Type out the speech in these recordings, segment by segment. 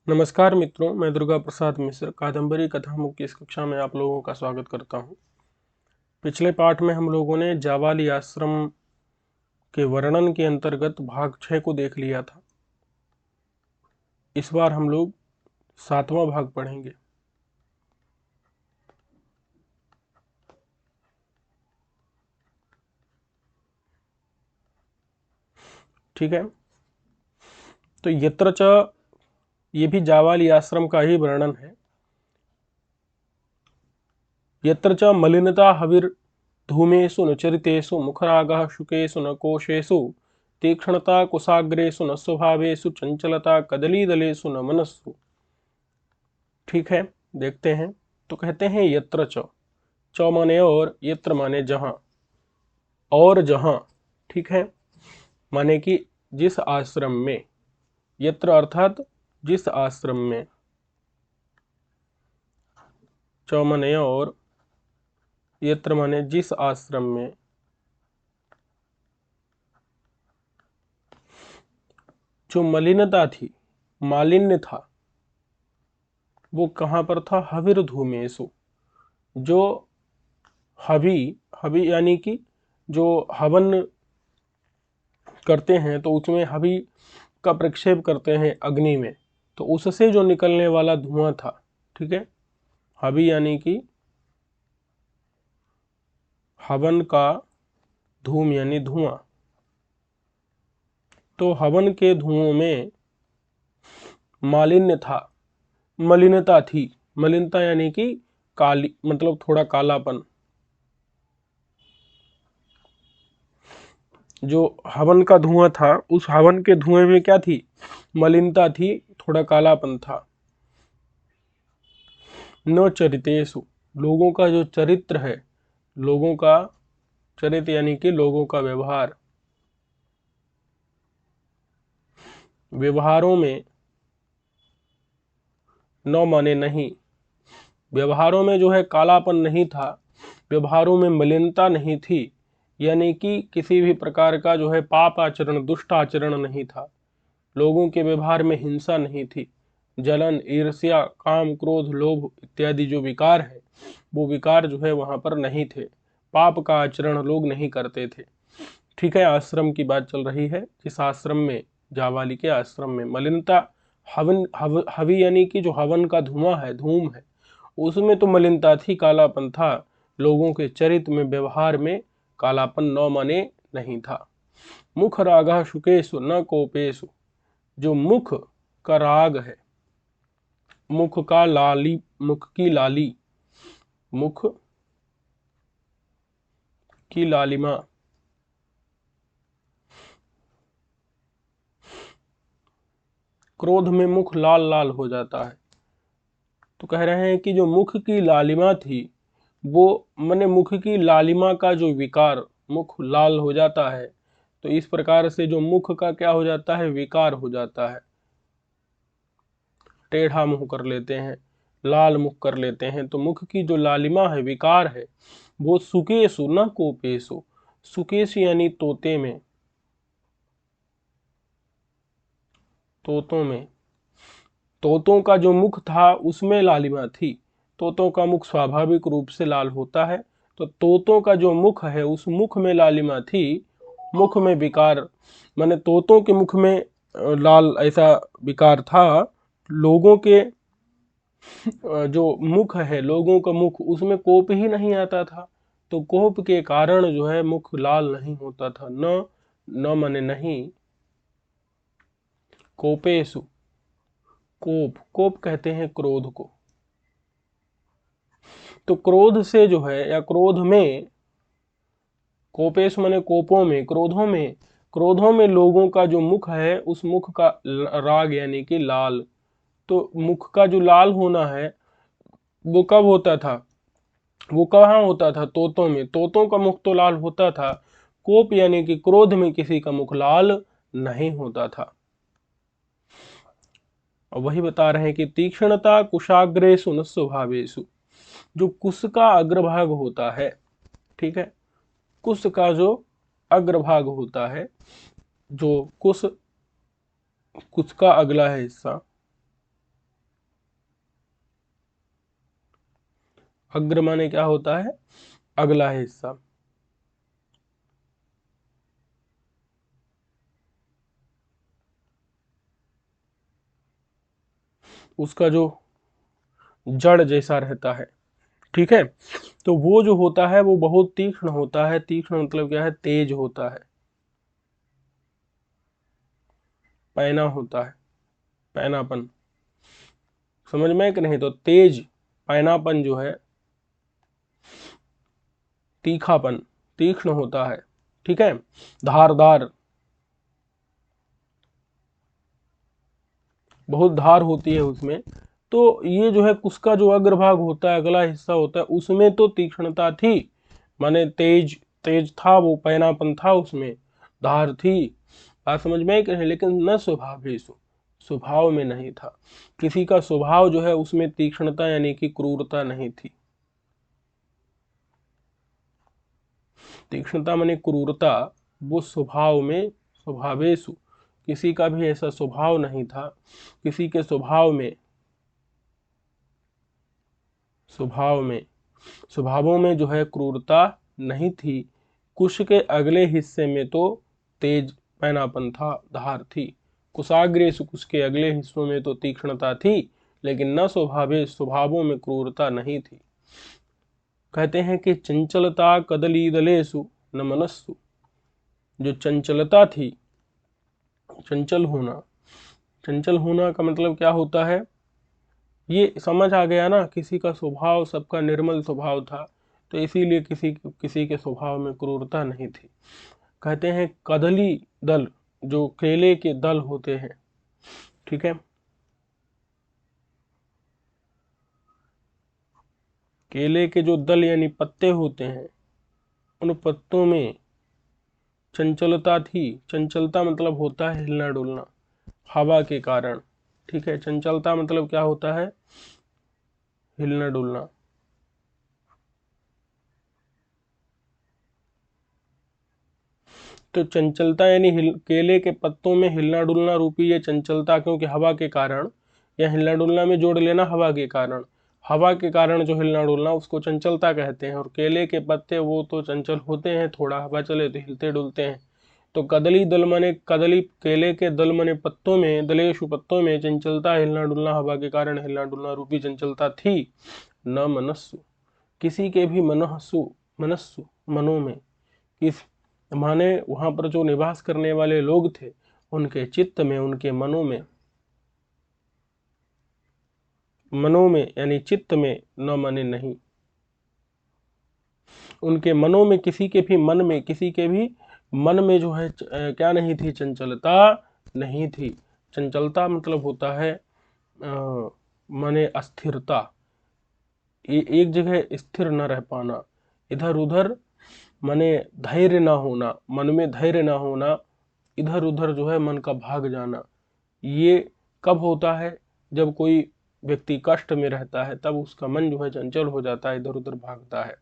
नमस्कार मित्रों, मैं दुर्गा प्रसाद मिश्र कादम्बरी कथामुख की इस कक्षा में आप लोगों का स्वागत करता हूं। पिछले पाठ में हम लोगों ने जावाली आश्रम के वर्णन के अंतर्गत भाग 6 को देख लिया था। इस बार हम लोग 7वां भाग पढ़ेंगे। ठीक है, तो यत्र च, ये भी जावाली आश्रम का ही वर्णन है। यत्र च मलिनता हविर धूमेषु न चरितेषु मुखरागः शुकेषु न कोशेषु तीक्ष्णता कुशाग्रेषु न स्वभावेषु चंचलता कदलीदलेषु न मनस्सु। ठीक है, देखते हैं। तो कहते हैं यत्र च, च माने और, यत्र माने जहां, और जहां। ठीक है, माने कि जिस आश्रम में, यत्र अर्थात जिस आश्रम में, च माने और, यत्र माने जिस आश्रम में, जो मलिनता थी, मालिन्य था, वो कहां पर था? हविर धूमेशु, जो हवि, हवि यानी कि जो हवन करते हैं तो उसमें हवि का प्रक्षेप करते हैं अग्नि में, तो उससे जो निकलने वाला धुआं था। ठीक है, हवि यानी कि हवन का धूम यानी धुआं। तो हवन के धुओं में मालिन्य था, मलिनता थी। मलिनता यानी कि काली, मतलब थोड़ा कालापन। जो हवन का धुआं था, उस हवन के धुएं में क्या थी? मलिनता थी, थोड़ा कालापन था। न चरितेषु, लोगों का जो चरित्र है, लोगों का चरित्र यानी कि लोगों का व्यवहार, व्यवहारों में, न माने नहीं, व्यवहारों में जो है कालापन नहीं था, व्यवहारों में मलिनता नहीं थी, यानी कि किसी भी प्रकार का जो है पाप आचरण, दुष्ट आचरण नहीं था। लोगों के व्यवहार में हिंसा नहीं थी। जलन, ईर्ष्या, काम, क्रोध, लोभ इत्यादि जो विकार है, वो विकार जो है वहां पर नहीं थे। पाप का आचरण लोग नहीं करते थे। ठीक है, आश्रम की बात चल रही है। इस आश्रम में, जावाली के आश्रम में मलिनता, हवि यानी कि जो हवन का धुआं है, धूम है, उसमें तो मलिनता थी, कालापन था। लोगों के चरित्र में, व्यवहार में कालापन न माने नहीं था। मुख रागा शुकेशु न कोपेशु, जो मुख का राग है, मुख का लाली, मुख की लाली, मुख की लालिमा, क्रोध में मुख लाल लाल हो जाता है। तो कह रहे हैं कि जो मुख की लालिमा थी, वो माने मुख की लालिमा का जो विकार, मुख लाल हो जाता है, तो इस प्रकार से जो मुख का क्या हो जाता है? विकार हो जाता है। टेढ़ा मुंह कर लेते हैं, लाल मुख कर लेते हैं। तो मुख की जो लालिमा है, विकार है, वो सुकेशु न कोपेशु, सुकेश यानी तोते में, तोतों में, तोतों का जो मुख था उसमें लालिमा थी। तोतों का मुख स्वाभाविक रूप से लाल होता है, तो तोतों का जो मुख है, उस मुख में लालिमा थी, मुख में विकार, माने तोतों के मुख में लाल ऐसा विकार था। लोगों के जो मुख है, लोगों का मुख, उसमें कोप ही नहीं आता था, तो कोप के कारण जो है मुख लाल नहीं होता था। न, न माने नहीं, कोपेशु, कोप, कोप कहते हैं क्रोध को। तो क्रोध से जो है, या क्रोध में, कोपेश माने कोपों में, क्रोधों में, क्रोधों में लोगों का जो मुख है, उस मुख का राग यानी कि लाल। तो मुख का जो लाल होना है, वो कब होता था? वो कहाँ होता था? तोतों में। तोतों का मुख तो लाल होता था। कोप यानी कि क्रोध में किसी का मुख लाल नहीं होता था। और वही बता रहे हैं कि तीक्ष्णता कुशाग्रेषु न स्वभावेषु, जो कुश का अग्रभाग होता है, ठीक है, कुश का जो अग्रभाग होता है, जो कुश, कुश का अगला है हिस्सा, अग्र माने क्या होता है, अगला हिस्सा। उसका जो जड़ जैसा रहता है, ठीक है। तो वो जो होता है वो बहुत तीक्ष्ण होता है। तीक्ष्ण मतलब क्या है, तेज होता है, पैना होता है, पैनापन। समझ में कि नहीं? तो तेज, पैनापन जो है, तीखापन, तीक्ष्ण होता है, ठीक है, धारदार, बहुत धार होती है उसमें। तो ये जो है उसका जो अग्रभाग होता है, अगला हिस्सा होता है, उसमें तो तीक्ष्णता थी, माने तेज, तेज था, वो पैनापन था उसमें, धार थी। बात समझ में कि नहीं? लेकिन न स्वभावेषु, स्वभाव में नहीं था। किसी का स्वभाव जो है उसमें तीक्ष्णता यानी कि क्रूरता नहीं थी। तीक्ष्णता माने क्रूरता, वो स्वभाव में, स्वभावेषु, किसी का भी ऐसा स्वभाव नहीं था। किसी के स्वभाव में, स्वभाव में, स्वभावों में जो है क्रूरता नहीं थी। कुश के अगले हिस्से में तो तेज, पैनापन था, धार थी। कुशाग्रेसु, कुश के अगले हिस्सों में तो तीक्ष्णता थी, लेकिन न स्वभावे, स्वभावों में क्रूरता नहीं थी। कहते हैं कि चंचलता कदली दलेसु न मनस्सु, जो चंचलता थी, चंचल होना, चंचल होना का मतलब क्या होता है, ये समझ आ गया ना। किसी का स्वभाव, सबका निर्मल स्वभाव था, तो इसीलिए किसी किसी के स्वभाव में क्रूरता नहीं थी। कहते हैं कदली दल, जो केले के दल होते हैं, ठीक है, केले के जो दल यानी पत्ते होते हैं, उन पत्तों में चंचलता थी। चंचलता मतलब होता है हिलना डुलना, हवा के कारण, ठीक है। चंचलता मतलब क्या होता है, हिलना डुलना। तो चंचलता यानी केले के पत्तों में हिलना डुलना रूपी ये चंचलता, क्योंकि हवा के कारण, या हिलना डुलना में जोड़ लेना हवा के कारण, हवा के कारण जो हिलना डुलना उसको चंचलता कहते हैं। और केले के पत्ते वो तो चंचल होते हैं, थोड़ा हवा चले तो हिलते डुलते हैं। तो कदली दल मने, कदली केले के दल मने पत्तों में, दलेशु पत्तों में चंचलता, हिलना डुलना, हवा के कारण हिलना डुलना रूपी चंचलता थी। न मनस्सु, किसी के भी मनस्सु, मनस्सु मनों में, किस माने वहां पर जो निवास करने वाले लोग थे, उनके चित्त में, उनके मनों में, मनों में यानी चित्त में, न माने नहीं, उनके मनों में, किसी के भी मन में, किसी के भी मन में जो है क्या नहीं थी, चंचलता नहीं थी। चंचलता मतलब होता है माने अस्थिरता, एक जगह स्थिर न रह पाना, इधर उधर, माने धैर्य ना होना, मन में धैर्य ना होना, इधर उधर जो है मन का भाग जाना। ये कब होता है, जब कोई व्यक्ति कष्ट में रहता है, तब उसका मन जो है चंचल हो जाता है, इधर उधर भागता है।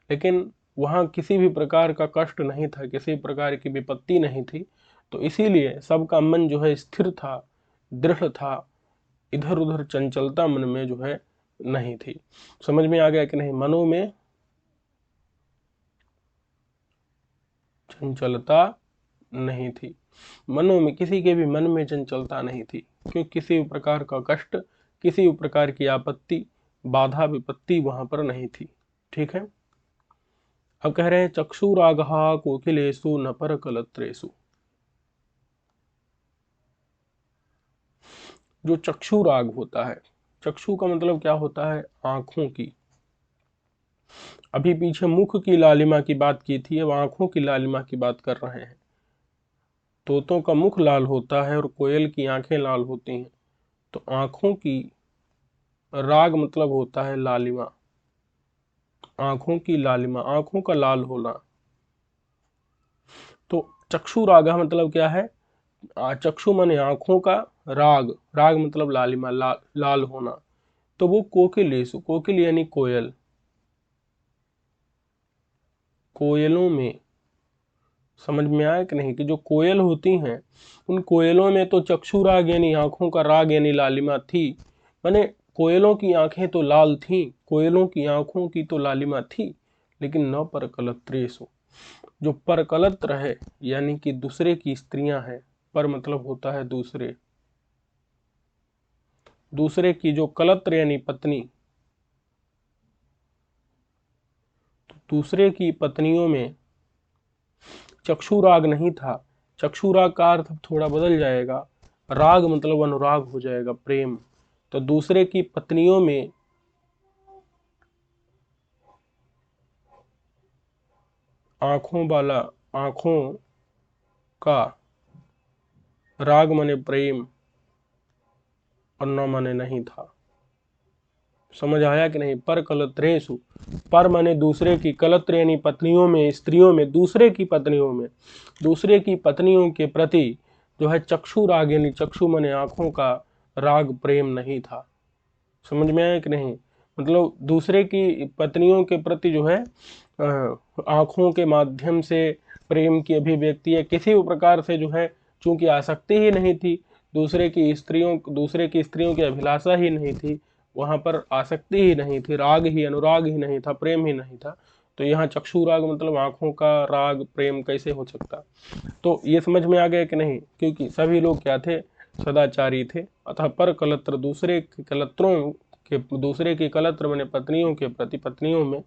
लेकिन वहाँ किसी भी प्रकार का कष्ट नहीं था, किसी प्रकार की विपत्ति नहीं थी, तो इसीलिए सबका मन जो है स्थिर था, दृढ़ था, इधर उधर चंचलता मन में जो है नहीं थी। समझ में आ गया कि नहीं? मनों में चंचलता नहीं थी, मनों में, किसी के भी मन में चंचलता नहीं थी, क्योंकि किसी भी प्रकार का कष्ट, किसी भी प्रकार की आपत्ति, बाधा, विपत्ति वहां पर नहीं थी, ठीक है। अब कह रहे हैं चक्षुरागहा कोकिलेषु न पर कलत्रेषु। जो चक्षुराग होता है, चक्षु का मतलब क्या होता है, आंखों की। अभी पीछे मुख की लालिमा की बात की थी, अब आंखों की लालिमा की बात कर रहे हैं। तोतों का मुख लाल होता है और कोयल की आंखें लाल होती हैं। तो आंखों की, राग मतलब होता है लालिमा, आंखों की लालिमा, आंखों का लाल होना। तो चक्षु राग मतलब क्या है, चक्षु माने आंखों का, राग, राग मतलब लालिमा, लाल होना। तो वो कोकिलेषु, कोकिल यानी कोयल, कोयलों में, समझ में आया कि नहीं, कि जो कोयल होती हैं, उन कोयलों में तो चक्षु राग यानी आंखों का राग यानी लालिमा थी। माने कोयलों की आंखें तो लाल थीं, कोयलों की आंखों की तो लालिमा थी, लेकिन न पर कलत्रेसु। जो पर कलत्र है यानी कि दूसरे की स्त्रियां हैं, पर मतलब होता है दूसरे, दूसरे की जो कलत्र यानी पत्नी, दूसरे की पत्नियों में चक्षुराग नहीं था। चक्षुराग का अर्थ थोड़ा बदल जाएगा, राग मतलब अनुराग हो जाएगा, प्रेम। तो दूसरे की पत्नियों में आंखों वाला, आंखों का, राग माने प्रेम और न माने नहीं था। समझ आया कि नहीं? पर कलत्रेसु, पर माने दूसरे की, कलत्र यानी पत्नियों में, स्त्रियों में, दूसरे की पत्नियों में, दूसरे की पत्नियों के प्रति जो है चक्षु राग यानी चक्षु माने आंखों का, राग प्रेम नहीं था। समझ में आया कि नहीं? मतलब दूसरे की पत्नियों के प्रति जो है आंखों के माध्यम से प्रेम की अभिव्यक्ति है, किसी भी प्रकार से जो है, चूंकि आसक्ति ही नहीं थी, दूसरे की स्त्रियों की अभिलाषा ही नहीं थी, वहां पर आसक्ति ही नहीं थी, राग ही, अनुराग ही नहीं था, प्रेम ही नहीं था। तो यहाँ चक्षु राग मतलब आंखों का राग प्रेम कैसे हो सकता? तो ये समझ में आ गया कि नहीं? क्योंकि सभी लोग क्या थे? सदाचारी थे। अतः पर कलत्र, दूसरे के कलत्रों के, दूसरे की कलत्र माने पत्नियों के प्रति, पत्नियों में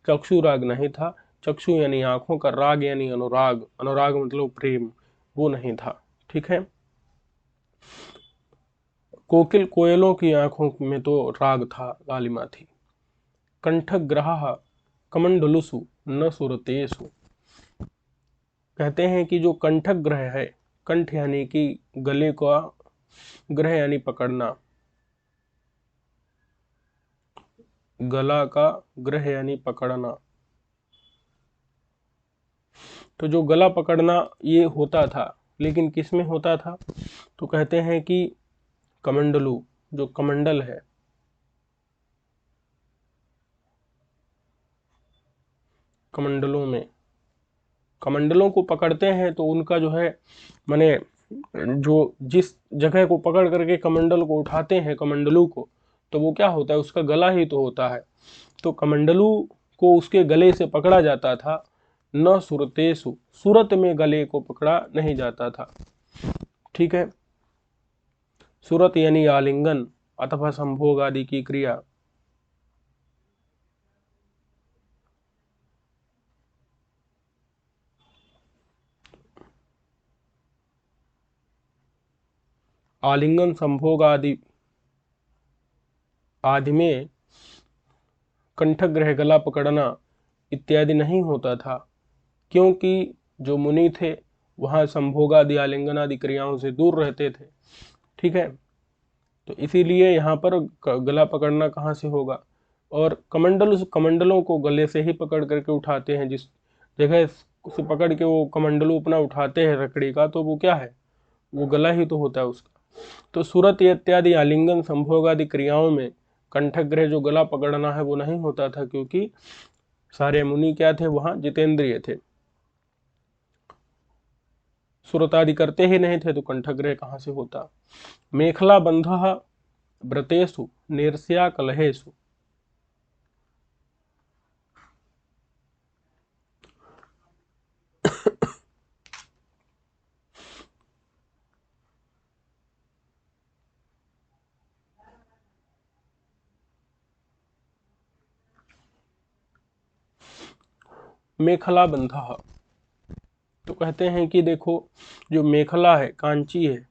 चक्षु राग नहीं था। चक्षु यानी आंखों का, राग यानी अनुराग, अनुराग मतलब प्रेम, वो नहीं था। ठीक है। कोकिल, कोयलों की आंखों में तो राग था, लालिमा थी। कंठग्रह कमंडलुसु न सुरतेषु। कहते हैं कि जो कंठक ग्रह है, कंठ यानी कि गले का, ग्रह यानी पकड़ना, गला का ग्रह यानी पकड़ना, तो जो गला पकड़ना ये होता था, लेकिन किस में होता था? तो कहते हैं कि कमंडलू, जो कमंडल है, कमंडलों में, कमंडलों को पकड़ते हैं तो उनका जो है माने, जो जिस जगह को पकड़ करके कमंडल को उठाते हैं, कमंडलू को, तो वो क्या होता है? उसका गला ही तो होता है। तो कमंडलू को उसके गले से पकड़ा जाता था। न सुरतेसु, सूरत में गले को पकड़ा नहीं जाता था। ठीक है। सूरत यानी आलिंगन अथवा संभोग आदि की क्रिया। आलिंगन संभोग आदि आदि में कंठग्रह, गला पकड़ना इत्यादि नहीं होता था, क्योंकि जो मुनि थे वहाँ संभोग आदि, आलिंगन आदि क्रियाओं से दूर रहते थे। ठीक है। तो इसीलिए यहाँ पर गला पकड़ना कहाँ से होगा? और कमंडलों को गले से ही पकड़ करके उठाते हैं। जिस जगह से पकड़ के वो कमंडलू अपना उठाते हैं लकड़ी का, तो वो क्या है? वो गला ही तो होता है उसका। तो सूरत इत्यादि आलिंगन संभोग आदि क्रियाओं में कंठग्रह, जो गला पकड़ना है, वो नहीं होता था, क्योंकि सारे मुनि क्या थे? वहां जितेंद्रिय थे, सुरत आदि करते ही नहीं थे, तो कंठग्रह कहाँ से होता? मेखला बंध व्रतेषु निर्स्या कलहेषु। मेखला बंधा, तो कहते हैं कि देखो, जो मेखला है, कांची है,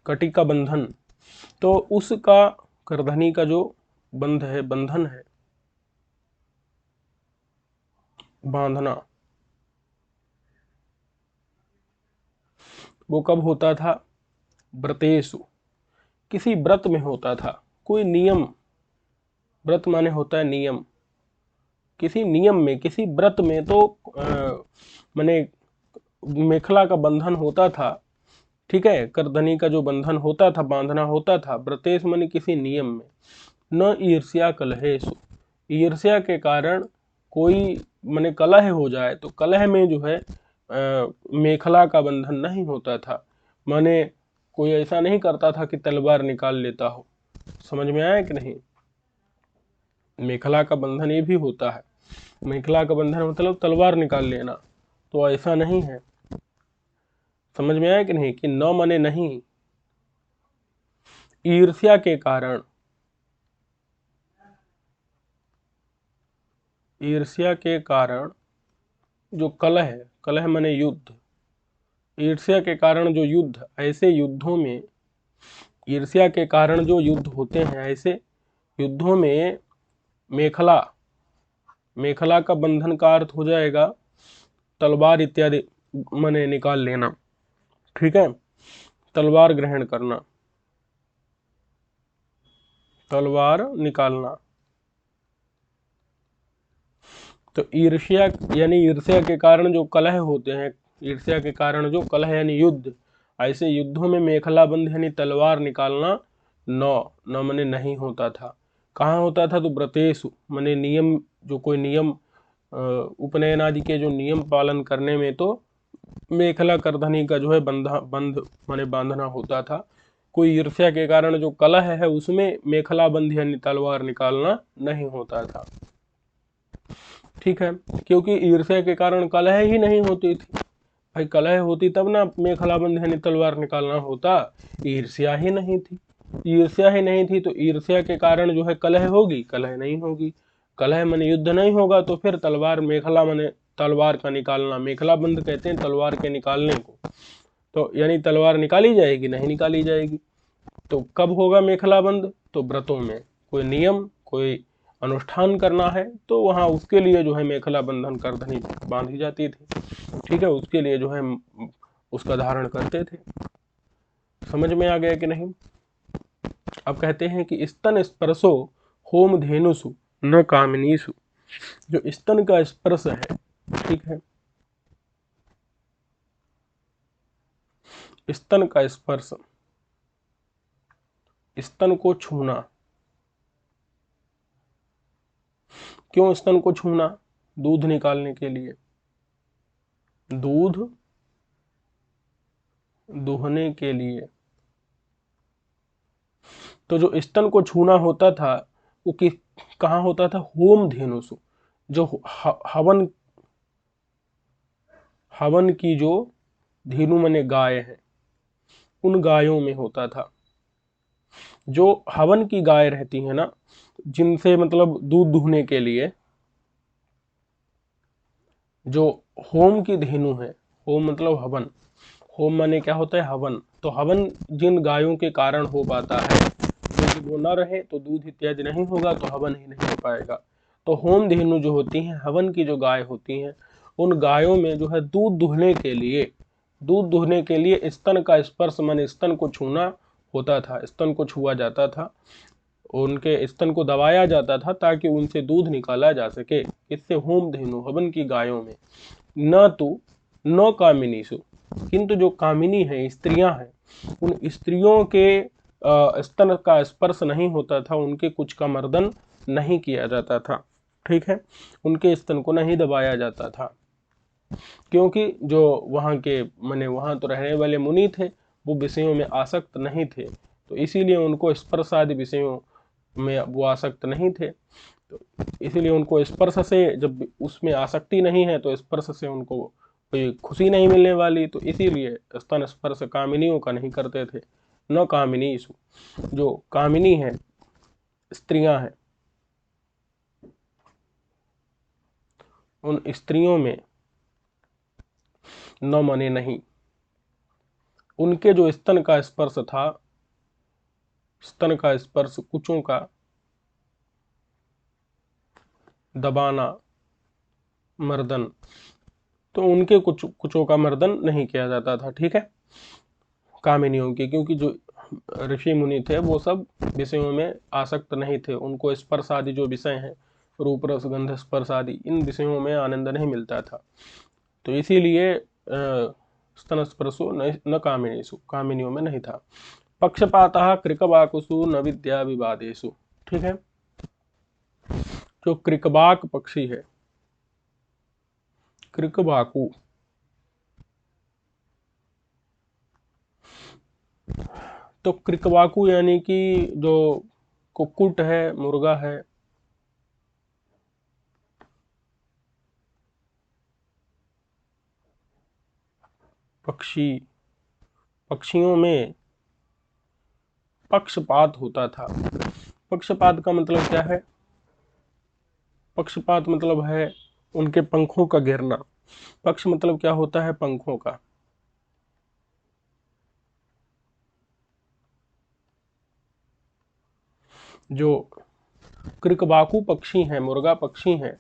कटी का बंधन, तो उसका, करधनी का जो बंध है, बंधन है, बांधना, वो कब होता था? व्रतेषु, किसी व्रत में होता था। कोई नियम, व्रत माने होता है नियम, किसी नियम में, किसी व्रत में तो माने मेखला का बंधन होता था। ठीक है। करधनी का जो बंधन होता था, बांधना होता था। व्रतेश माने किसी नियम में। न ईर्ष्या कलहेषु, ईर्ष्या के कारण कोई माने कलह हो जाए, तो कलह में जो है मेखला का बंधन नहीं होता था। माने कोई ऐसा नहीं करता था कि तलवार निकाल लेता हो। समझ में आया कि नहीं? मेखला का बंधन ये भी होता है। मेखला का बंधन मतलब तलवार निकाल लेना, तो ऐसा नहीं है। समझ में आया कि नहीं? कि न माने नहीं, ईर्ष्या के कारण, ईर्ष्या के कारण जो कलह है, कलह माने युद्ध, ईर्ष्या के कारण जो युद्ध, ऐसे युद्धों में, ईर्ष्या के कारण जो युद्ध होते हैं, ऐसे युद्धों में मेखला, मेखला का बंधन का अर्थ हो जाएगा तलवार इत्यादि माने निकाल लेना। ठीक है, तलवार ग्रहण करना, तलवार निकालना। तो ईर्ष्या यानी ईर्ष्या के कारण जो कलह होते हैं, ईर्ष्या के कारण जो कलह यानी युद्ध, ऐसे युद्धों में मेखला बंध यानी तलवार निकालना न न मने नहीं होता था। कहाँ होता था? तो व्रतेषु मने नियम, जो कोई नियम उपनयन आदि के जो नियम पालन करने में तो मेखला करधनी का जो है बंध माने बांधना होता था। कोई ईर्ष्या के कारण जो कलह है उसमें मेखला बंध यानी तलवार निकालना नहीं होता था। ठीक है, क्योंकि ईर्ष्या के कारण कलह ही नहीं होती थी। भाई कलह होती तब ना मेखला बंध यानी तलवार निकालना होता। ईर्ष्या ही नहीं थी, ईर्ष्या ही नहीं थी तो ईर्ष्या के कारण जो है कलह होगी? कलह नहीं होगी। कलह माने युद्ध नहीं होगा, तो फिर तलवार, मेखला माने तलवार का निकालना, मेखला बंध कहते हैं तलवार के निकालने को। तो यानी तलवार निकाली जाएगी? नहीं निकाली जाएगी। तो कब होगा मेखला बंद? तो व्रतों में, कोई नियम, कोई अनुष्ठान करना है तो वहां उसके लिए जो है मेखला बंधन करधनी बांधी जाती थी। ठीक है, उसके लिए जो है उसका धारण करते थे। समझ में आ गया कि नहीं? अब कहते हैं कि स्तन स्पर्शो होम धेनुसु न कामिनीसु। जो स्तन का स्पर्श है, ठीक है, स्तन का स्पर्श, स्तन को छूना। क्यों स्तन को छूना? दूध निकालने के लिए, दूध दुहने के लिए। तो जो स्तन को छूना होता था वो कहाँ होता था? होम धेनुसु, जो हवन, हवन की जो धेनु माने गाय है, उन गायों में होता था। जो हवन की गाय रहती है ना, जिनसे मतलब दूध दुहने के लिए, जो होम की धेनु है, होम मतलब हवन, होम माने क्या होता है? हवन। तो हवन जिन गायों के कारण हो पाता है, क्योंकि वो न रहे तो दूध इत्यादि नहीं होगा, तो हवन ही नहीं हो पाएगा। तो होम धेनु जो होती हैं, हवन की जो गाय होती हैं, उन गायों में जो है दूध दुहने के लिए, दूध दुहने के लिए स्तन का स्पर्श माने स्तन को छूना होता था, स्तन को छुआ जाता था, उनके स्तन को दबाया जाता था ताकि उनसे दूध निकाला जा सके। इससे होम धेनु, हवन की गायों में। न तो न कामिनीसु, किंतु जो कामिनी है, स्त्रियां हैं, उन स्त्रियों के स्तन का स्पर्श नहीं होता था, उनके कुछ का मर्दन नहीं किया जाता था। ठीक है, उनके स्तन को नहीं दबाया जाता था, क्योंकि जो वहाँ के माने वहाँ तो रहने वाले मुनि थे, वो विषयों में आसक्त नहीं थे, तो इसीलिए उनको स्पर्श आदि विषयों में वो आसक्त नहीं थे। तो इसीलिए उनको स्पर्श से, जब उसमें आसक्ति नहीं है तो स्पर्श से उनको कोई खुशी नहीं मिलने वाली, तो इसीलिए स्तन स्पर्श कामिनियों का नहीं करते थे। न कामिनी, जो कामिनी है, स्त्रियां हैं, उन स्त्रियों में न मने नहीं, उनके जो स्तन का स्पर्श था, स्तन का स्पर्श, कुचों का दबाना, मर्दन, तो उनके कुचों का मर्दन नहीं किया जाता था। ठीक है, कामिनियों के, क्योंकि जो ऋषि मुनि थे वो सब विषयों में आसक्त नहीं थे, उनको स्पर्श आदि जो विषय हैं, रूप रस गंध स्पर्श आदि, इन विषयों में आनंद नहीं मिलता था। तो इसीलिए स्तन स्पर्शो न कामिनीसु, कामिनियों में नहीं था। पक्षपातः कृकवाकुसु न विद्या विवादेशु। ठीक है, जो कृकवाक पक्षी है, कृकवाकु, तो कृकवाकु यानी कि जो कुक्कुट है, मुर्गा है, पक्षी, पक्षियों में पक्षपात होता था। पक्षपात का मतलब क्या है? पक्षपात मतलब है उनके पंखों का गिरना। पक्ष मतलब क्या होता है? पंखों का। जो कृकवाकु पक्षी हैं, मुर्गा पक्षी हैं,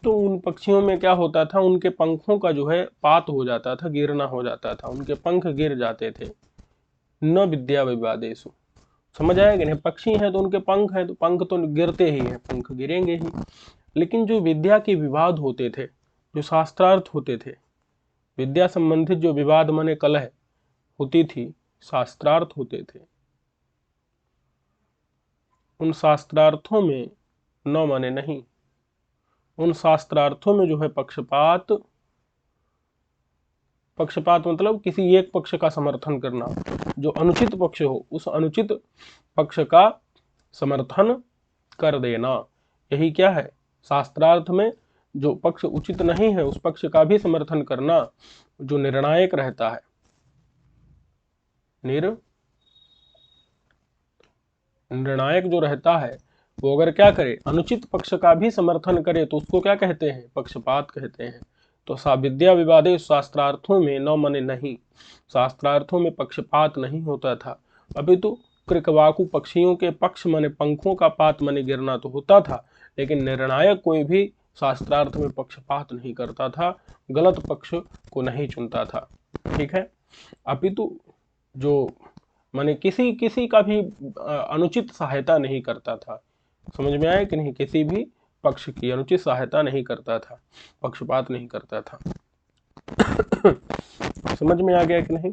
तो उन पक्षियों में क्या होता था? उनके पंखों का जो है पात हो जाता था, गिरना हो जाता था, उनके पंख गिर जाते थे। न विद्या विवादेशु। समझ आया कि नहीं? पक्षी हैं तो उनके पंख हैं, तो पंख तो गिरते ही हैं, पंख गिरेंगे ही। लेकिन जो विद्या के विवाद होते थे, जो शास्त्रार्थ होते थे, विद्या संबंधित जो विवाद माने कलह होती थी, शास्त्रार्थ होते थे, उन शास्त्रार्थों में न माने नहीं, उन शास्त्रार्थों में जो है पक्षपात, पक्षपात मतलब किसी एक पक्ष का समर्थन करना, जो अनुचित पक्ष हो उस अनुचित पक्ष का समर्थन कर देना। यही क्या है? शास्त्रार्थ में जो पक्ष उचित नहीं है उस पक्ष का भी समर्थन करना, जो निर्णायक रहता है। निर्णायक जो रहता है वो अगर क्या करे? अनुचित पक्ष का भी समर्थन करे तो उसको क्या कहते हैं? पक्षपात कहते हैं। तो विद्या विवादे शास्त्रार्थों में न मने नहीं, शास्त्रार्थों में पक्षपात नहीं होता था। अभी तो कृकवाकु पक्षियों के पक्ष माने पंखों का पात माने गिरना तो होता था, लेकिन निर्णायक कोई भी शास्त्रार्थ में पक्षपात नहीं करता था, गलत पक्ष को नहीं चुनता था। ठीक है। अभी तो जो माने किसी किसी का भी अनुचित सहायता नहीं करता था। समझ में आया कि नहीं? किसी भी पक्ष की अनुचित सहायता नहीं करता था, पक्षपात नहीं करता था। समझ में आ गया कि नहीं?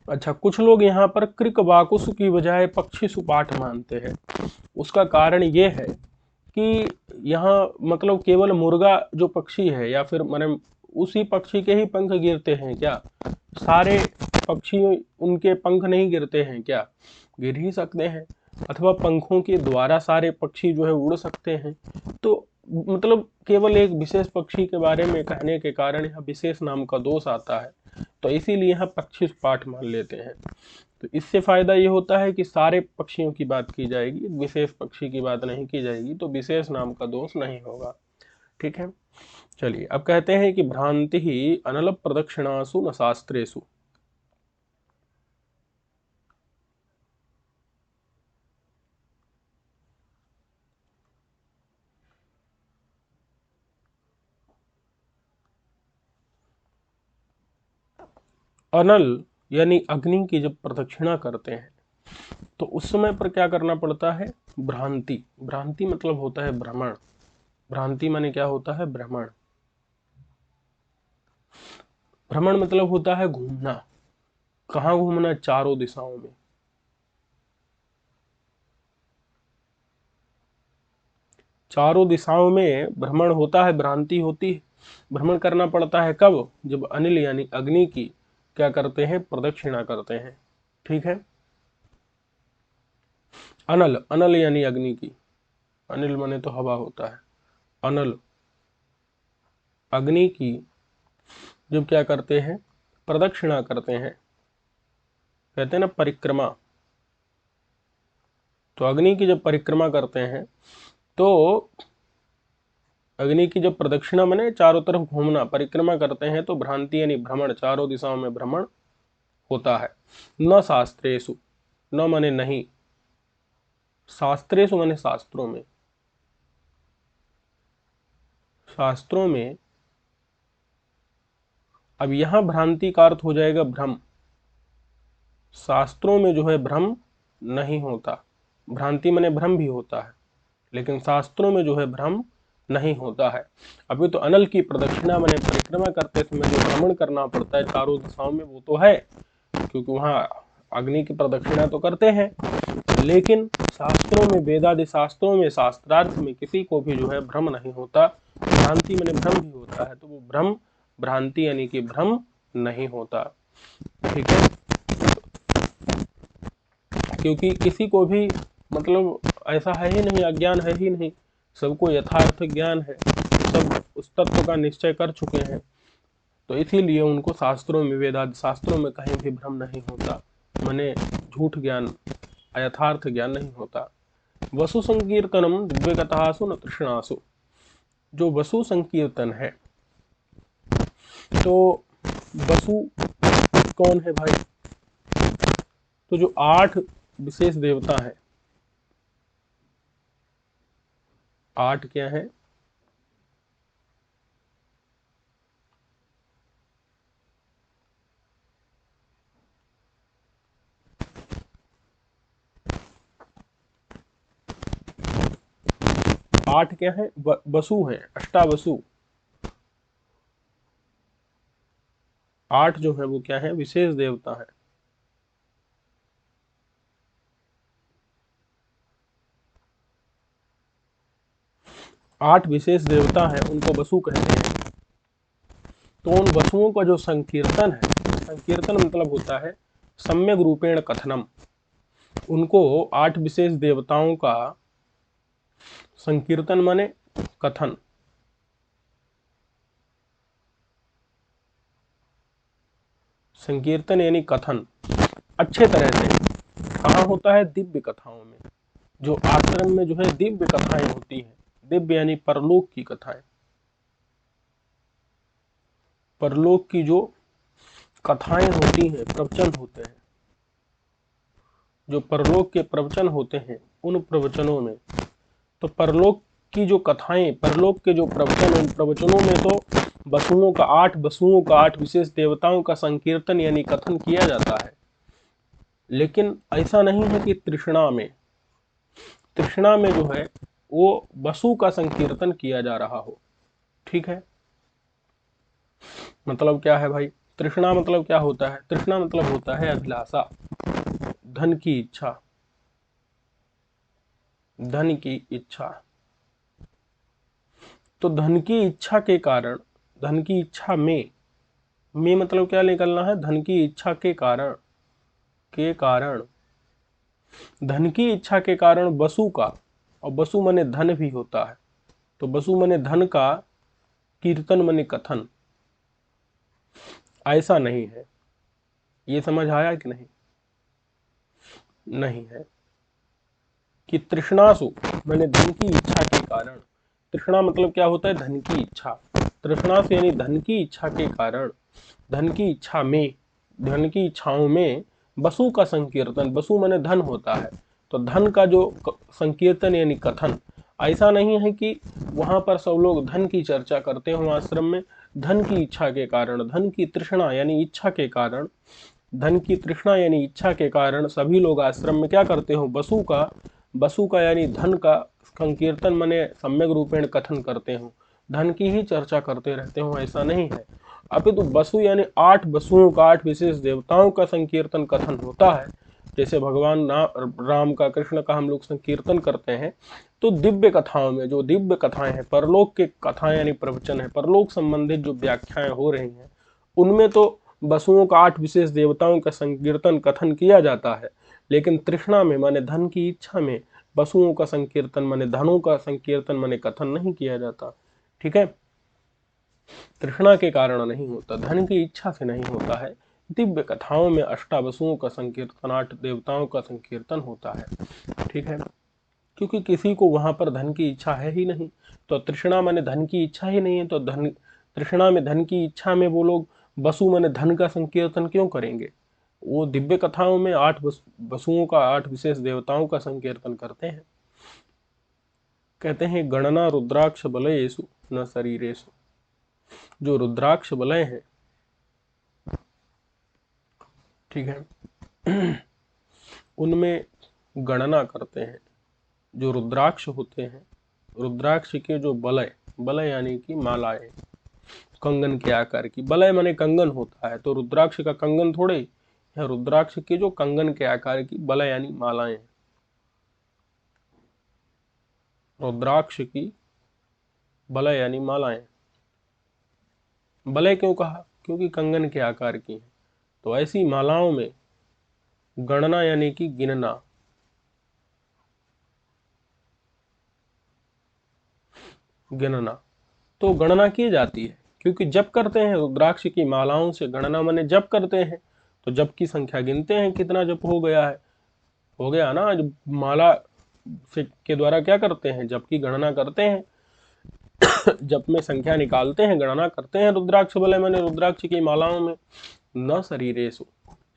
अच्छा, कुछ लोग यहाँ पर कृकवाकुसु की बजाय पक्षी सुपाठ मानते हैं। उसका कारण ये है कि यहाँ मतलब केवल मुर्गा जो पक्षी है या फिर माने उसी पक्षी के ही पंख गिरते हैं क्या? सारे पक्षी उनके पंख नहीं गिरते हैं क्या? गिर ही सकते हैं, अथवा पंखों के द्वारा सारे पक्षी जो है उड़ सकते हैं। तो मतलब केवल एक विशेष पक्षी के बारे में कहने के कारण यहाँ विशेष नाम का दोष आता है, तो इसीलिए यहाँ पक्षी पाठ मान लेते हैं। तो इससे फायदा ये होता है कि सारे पक्षियों की बात की जाएगी, विशेष पक्षी की बात नहीं की जाएगी, तो विशेष नाम का दोष नहीं होगा। ठीक है। चलिए अब कहते हैं कि भ्रांति ही अनल प्रदक्षिणासु न शास्त्रेषु। अनल यानी अग्नि की जब प्रदक्षिणा करते हैं तो उस समय पर क्या करना पड़ता है? भ्रांति। भ्रांति मतलब होता है भ्रमण। भ्रांति माने क्या होता है? भ्रमण। भ्रमण मतलब होता है घूमना। कहाँ घूमना? चारों दिशाओं में। चारों दिशाओं में भ्रमण होता है, भ्रांति होती है। भ्रमण करना पड़ता है कब? जब अनिल यानी अग्नि की क्या करते हैं? प्रदक्षिणा करते हैं। ठीक है। अनल, अनल यानी अग्नि की, अनिल माने तो हवा होता है। अनल अग्नि की जब क्या करते हैं? प्रदक्षिणा करते हैं, कहते हैं ना परिक्रमा। तो अग्नि की जब परिक्रमा करते हैं तो अग्नि की जब प्रदक्षिणा माने चारों तरफ घूमना, परिक्रमा करते हैं, तो भ्रांति यानी भ्रमण, चारों दिशाओं में भ्रमण होता है। न शास्त्रेषु, न माने नहीं, शास्त्रेषु माने शास्त्रों में। शास्त्रों में। अब यहां भ्रांति का अर्थ हो जाएगा भ्रम। शास्त्रों में जो है भ्रम नहीं होता। भ्रांति माने भ्रम भी होता है, लेकिन शास्त्रों में जो है भ्रम नहीं होता है। अभी तो अनल की प्रदक्षिणा माने परिक्रमा करते समय जो भ्रमण करना पड़ता है चारों दिशाओं में, वो तो है, क्योंकि वहां अग्नि की प्रदक्षिणा तो करते हैं, लेकिन शास्त्रों में, वेदादि शास्त्रों में, शास्त्रार्थ में किसी को भी जो है भ्रम नहीं होता। भ्रांति माने भ्रम भी होता है, तो वो भ्रम, भ्रांति यानी कि भ्रम नहीं होता। ठीक है, क्योंकि किसी को भी मतलब ऐसा है ही नहीं, अज्ञान है ही नहीं, सबको यथार्थ ज्ञान है, सब उस तत्व का निश्चय कर चुके हैं, तो इसीलिए उनको शास्त्रों में, वेदांत शास्त्रों में कहीं भी भ्रम नहीं होता, माने झूठ ज्ञान, यथार्थ ज्ञान नहीं होता। वसु संकीर्तनम दिव्य कथासु न तृष्णासु, जो वसु संकीर्तन है, तो वसु कौन है भाई? तो जो 8 विशेष देवता है, 8 क्या है? आठ क्या है? वसु है, अष्टावसु। 8 जो है वो क्या है? विशेष देवता है। आठ विशेष देवता है, उनको वसु कहते हैं। तो उन वसुओं का जो संकीर्तन है, संकीर्तन मतलब होता है सम्यक रूपेण कथनम, उनको 8 विशेष देवताओं का संकीर्तन माने कथन, संकीर्तन यानी कथन अच्छे तरह से कहाँ होता है? दिव्य कथाओं में। जो आश्रम में जो है दिव्य कथाएं होती हैं, दिव्य यानी परलोक की कथाएं, परलोक की जो कथाएं होती हैं, प्रवचन होते हैं, जो परलोक के प्रवचन होते हैं, उन प्रवचनों में, तो परलोक की जो कथाएं, परलोक के जो प्रवचन, उन प्रवचनों में तो वसुओं का 8 विशेष देवताओं का संकीर्तन यानी कथन किया जाता है। लेकिन ऐसा नहीं है कि तृष्णा में, तृष्णा में जो है वो वसु का संकीर्तन किया जा रहा हो। ठीक है, मतलब क्या है भाई? तृष्णा मतलब क्या होता है? तृष्णा मतलब होता है अभिलाषा, धन की इच्छा, धन की इच्छा। तो धन की इच्छा के कारण, धन की इच्छा में मतलब क्या निकलना है? धन की इच्छा के कारण, के कारण, धन की इच्छा के कारण वसु का, और वसु माने धन भी होता है, तो वसु माने धन का कीर्तन माने कथन, ऐसा नहीं है। ये समझ आया कि नहीं? नहीं है कि तृष्णासु माने धन की इच्छा के कारण, तृष्णा मतलब क्या होता है? धन की इच्छा। तृष्णासु यानी धन की इच्छा के कारण, धन की इच्छा में, धन की इच्छाओं में वसु का संकीर्तन, वसु माने धन होता है, तो धन का जो संकीर्तन यानी कथन, ऐसा नहीं है कि वहां पर सब लोग धन की चर्चा करते हो आश्रम में, धन की इच्छा के कारण, धन की तृष्णा यानी इच्छा के कारण, धन की तृष्णा यानी इच्छा के कारण सभी लोग आश्रम में क्या करते हो? वसु का यानी धन का संकीर्तन माने सम्यक रूपेण कथन करते हो, धन की ही चर्चा करते रहते हो, ऐसा नहीं है। अपितु वसु यानी 8 वसुओं का, 8 विशेष देवताओं का संकीर्तन कथन होता है। जैसे भगवान राम का, कृष्ण का हम लोग संकीर्तन करते हैं, तो दिव्य कथाओं में, जो दिव्य कथाएं हैं, परलोक के कथाएं यानी प्रवचन है, परलोक संबंधित जो व्याख्याएं हो रही हैं, उनमें तो वसुओं का 8 विशेष देवताओं का संकीर्तन कथन किया जाता है। लेकिन तृष्णा में माने धन की इच्छा में वसुओं का संकीर्तन माने धनों का संकीर्तन माने कथन नहीं किया जाता। ठीक है, तृष्णा के कारण नहीं होता, धन की इच्छा से नहीं होता है। दिव्य कथाओं में अष्टावसुओं का संकीर्तन, 8 देवताओं का संकीर्तन होता है। ठीक है, क्योंकि किसी को वहां पर धन की इच्छा है ही नहीं, तो तृष्णा माने धन की इच्छा ही नहीं है, तो धन, तृष्णा में धन की इच्छा में वो लोग वसु माने धन का संकीर्तन क्यों करेंगे? वो दिव्य कथाओं में 8 वसुओं का, 8 विशेष देवताओं का संकीर्तन करते हैं। कहते हैं गणना रुद्राक्ष बलयेषु न शरीरेषु, जो रुद्राक्ष बलय है, ठीक है, उनमें गणना करते हैं। जो रुद्राक्ष होते हैं, रुद्राक्ष के जो बलय, बलय यानी कि मालाएं, कंगन के आकार की, बलय माने कंगन होता है, तो रुद्राक्ष का कंगन थोड़े है रुद्राक्ष के जो कंगन के आकार की बलय यानी मालाएं हैं। रुद्राक्ष की बलय यानी मालाएं। बलय क्यों कहा? क्योंकि कंगन के आकार की हैं। तो ऐसी मालाओं में गणना यानी कि गिनना, गिनना तो गणना की जाती है, क्योंकि जब करते हैं रुद्राक्ष की मालाओं से गणना, माने जब करते हैं तो जब की संख्या गिनते हैं, कितना जप हो गया है, हो गया ना। जब माला से के द्वारा क्या करते हैं, जब की गणना करते हैं, जप में संख्या निकालते हैं, गणना करते हैं रुद्राक्ष बलय माने रुद्राक्ष की मालाओं में। न शरीरेषु,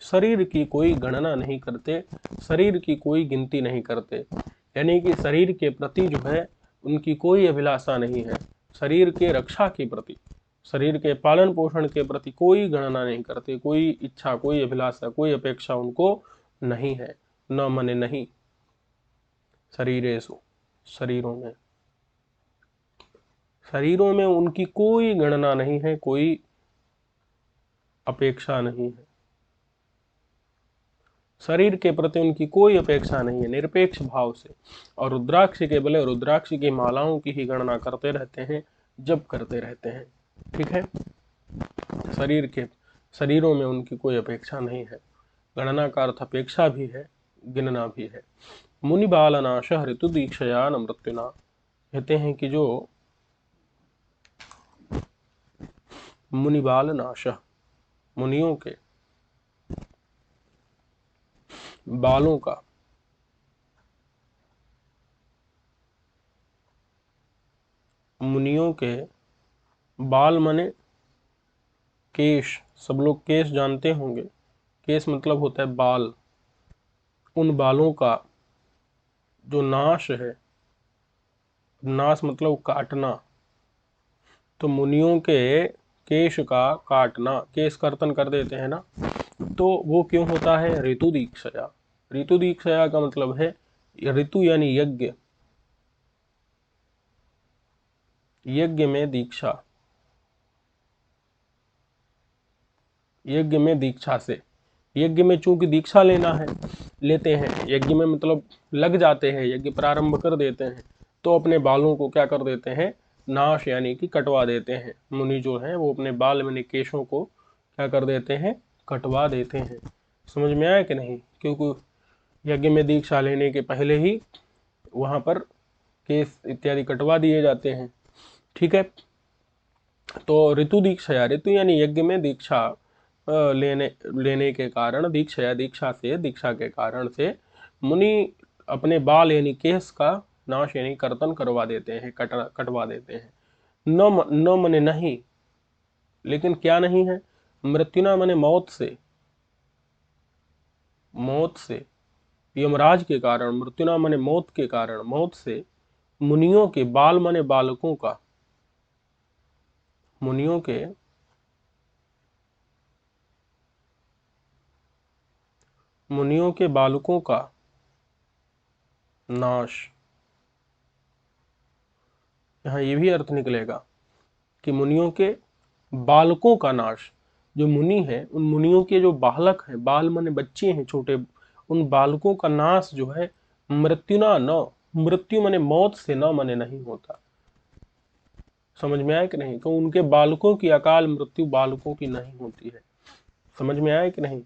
शरीर की कोई गणना नहीं करते, शरीर की कोई गिनती नहीं करते, यानी कि शरीर के प्रति जो है उनकी कोई अभिलाषा नहीं है, शरीर के रक्षा के प्रति, शरीर के पालन पोषण के प्रति कोई गणना नहीं करते, कोई इच्छा, कोई अभिलाषा, कोई अपेक्षा उनको नहीं है। न मने नहीं, शरीरेषु, शरीरों में, शरीरों में उनकी कोई गणना नहीं है, कोई अपेक्षा नहीं है, शरीर के प्रति उनकी कोई अपेक्षा नहीं है, निरपेक्ष भाव से। और रुद्राक्ष के बले रुद्राक्ष की मालाओं की ही गणना करते रहते हैं, जब करते रहते हैं। ठीक है, शरीर के, शरीरों में उनकी कोई अपेक्षा नहीं है। गणना का अर्थ अपेक्षा भी है, गिनना भी है। मुनि बालनाश ऋतु दीक्षया न मृत्युना, कहते हैं कि जो मुनि बालनाश, मुनियों के बालों का, मुनियों के बाल माने केश, सब लोग केश जानते होंगे, केश मतलब होता है बाल, उन बालों का जो नाश है, नाश मतलब काटना, तो मुनियों के केश का काटना, केश कर्तन कर देते हैं ना, तो वो क्यों होता है? ऋतु दीक्षया। ऋतु दीक्षया का मतलब है ऋतु यानी यज्ञ, यज्ञ में दीक्षा, यज्ञ में दीक्षा से, यज्ञ में चूंकि दीक्षा लेना है, लेते हैं, यज्ञ में मतलब लग जाते हैं, यज्ञ प्रारंभ कर देते हैं, तो अपने बालों को क्या कर देते हैं? नाश यानी कि कटवा देते हैं। मुनि जो हैं वो अपने बाल यानी केशों को क्या कर देते हैं? कटवा देते हैं। समझ में आया कि नहीं? क्योंकि यज्ञ में दीक्षा लेने के पहले ही वहां पर केश इत्यादि कटवा दिए जाते हैं। ठीक है, तो ऋतु दीक्षा, ऋतु यानी यज्ञ में दीक्षा लेने लेने के कारण, दीक्षा, दीक्षा से, दीक्षा के कारण से मुनि अपने बाल यानी केश का नाश यानी कर्तन करवा देते हैं, कटवा देते हैं। न मने नहीं, लेकिन क्या नहीं है? मृत्युना मने मौत से, मौत से, यमराज के कारण, मृत्युना मने मौत के कारण, मौत से मुनियों के बाल मने बालकों का, मुनियों के मुनियों के बालकों का नाश। यहाँ ये भी अर्थ निकलेगा कि मुनियों के बालकों का नाश, जो मुनि है उन मुनियों के जो बालक हैं, बाल माने बच्चे हैं छोटे, उन बालकों का नाश जो है मृत्युना न, मृत्यु माने मौत से, न माने नहीं होता। समझ में आया कि नहीं? तो उनके बालकों की अकाल मृत्यु बालकों की नहीं होती है। समझ में आया कि नहीं?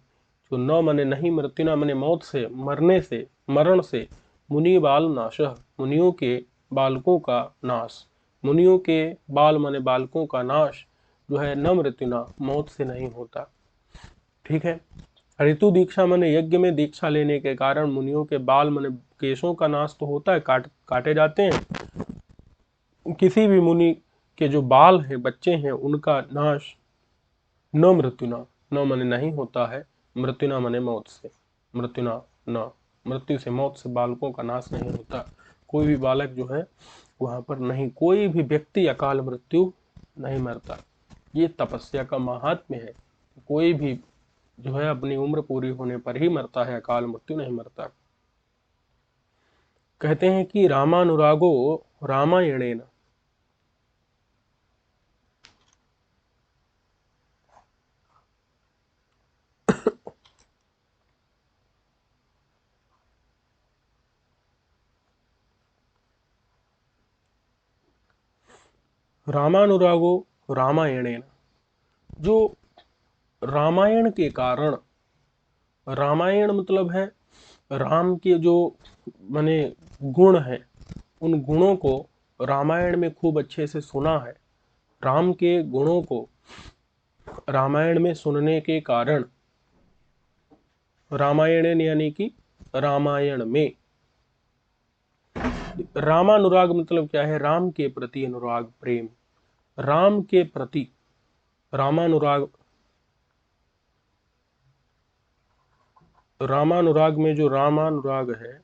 जो न माने नहीं, मृत्युना माने मौत से, मरने से, मरण से, मुनि बाल नाश, मुनियों के बालकों का नाश, मुनियों के बाल माने बालकों का नाश जो है न मृत्युना, मौत से नहीं होता। ठीक है, ऋतु दीक्षा माने यज्ञ में दीक्षा लेने के कारण मुनियों के बाल माने केशों का नाश तो होता है, काटे जाते हैं। किसी भी मुनि के जो बाल हैं, बच्चे हैं, उनका नाश न मृत्युना, न माने नहीं होता है, मृत्युना माने मौत से, मृत्युना न, मृत्यु से, मौत से बालकों का नाश नहीं होता। कोई भी बालक जो है वहां पर नहीं, कोई भी व्यक्ति अकाल मृत्यु नहीं मरता। ये तपस्या का महात्म्य है। कोई भी जो है अपनी उम्र पूरी होने पर ही मरता है, अकाल मृत्यु नहीं मरता। कहते हैं कि रामानुरागो रामायणेन, रामानुरागो रामायणेन, जो रामायण के कारण, रामायण मतलब है राम के जो माने गुण हैं, उन गुणों को रामायण में खूब अच्छे से सुना है। राम के गुणों को रामायण में सुनने के कारण, रामायण यानी कि रामायण में, रामानुराग मतलब क्या है? राम के प्रति अनुराग, प्रेम, राम के प्रति रामानुराग। रामानुराग में जो रामानुराग है,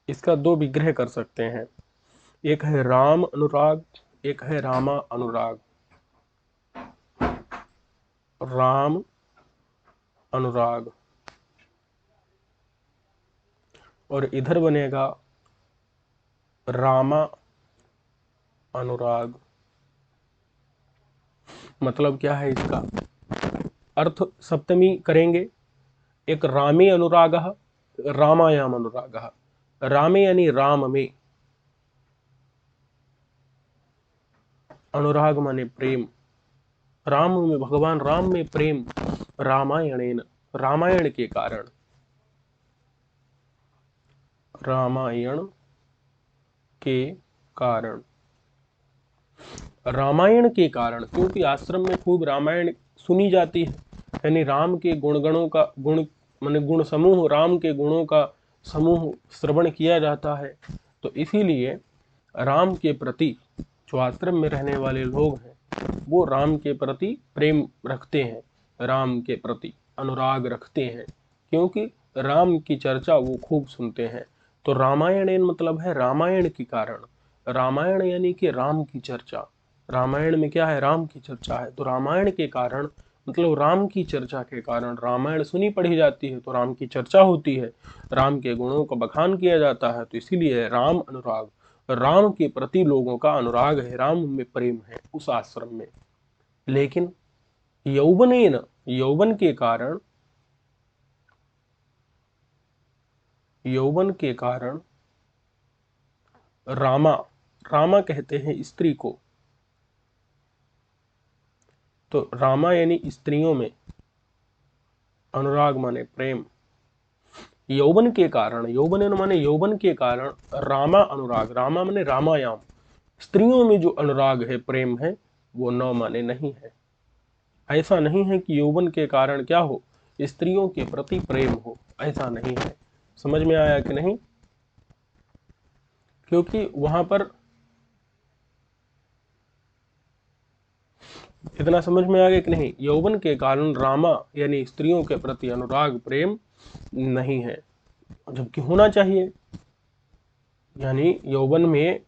इसका दो विग्रह कर सकते हैं, एक है राम अनुराग, एक है रामा अनुराग। राम अनुराग, और इधर बनेगा रामा अनुराग। मतलब क्या है इसका अर्थ? सप्तमी करेंगे, एक रामे अनुरागः, रामायाम अनुरागः। रामे यानी राम में, अनुराग माने प्रेम, राम में, भगवान राम में प्रेम, रामायणेन, रामायण के कारण, रामायण के कारण, रामायण के कारण, क्योंकि आश्रम में खूब रामायण सुनी जाती है, यानी राम के गुणगणों का गुण माने गुण समूह, राम के गुणों का समूह श्रवण किया जाता है। तो इसीलिए राम के प्रति जो आश्रम में रहने वाले लोग हैं, वो राम के प्रति प्रेम रखते हैं, राम के प्रति अनुराग रखते हैं, क्योंकि राम की चर्चा वो खूब सुनते हैं। तो रामायण मतलब है रामायण के कारण, रामायण यानी कि राम की चर्चा, रामायण में क्या है? राम की चर्चा है। तो रामायण के कारण मतलब राम की चर्चा के कारण, रामायण सुनी पढ़ी जाती है तो राम की चर्चा होती है, राम के गुणों का बखान किया जाता है। तो इसीलिए राम अनुराग, राम के प्रति लोगों का अनुराग है, राम में प्रेम है उस आश्रम में। लेकिन यौवनेन, यौवन के कारण, यौवन के कारण रामा, रामा कहते हैं स्त्री को, तो रामा यानी स्त्रियों में, अनुराग माने प्रेम, यौवन के कारण, यौवन माने यौवन के कारण, रामा अनुराग, रामा माने रामायाम, स्त्रियों में जो अनुराग है, प्रेम है, वो न माने नहीं है। ऐसा नहीं है कि यौवन के कारण क्या हो? स्त्रियों के प्रति प्रेम हो, ऐसा नहीं है। समझ में आया कि नहीं? क्योंकि वहां पर इतना समझ में आ गया कि नहीं? यौवन के कारण रामा यानी स्त्रियों के प्रति अनुराग प्रेम नहीं है, जबकि होना चाहिए, यानी यौवन में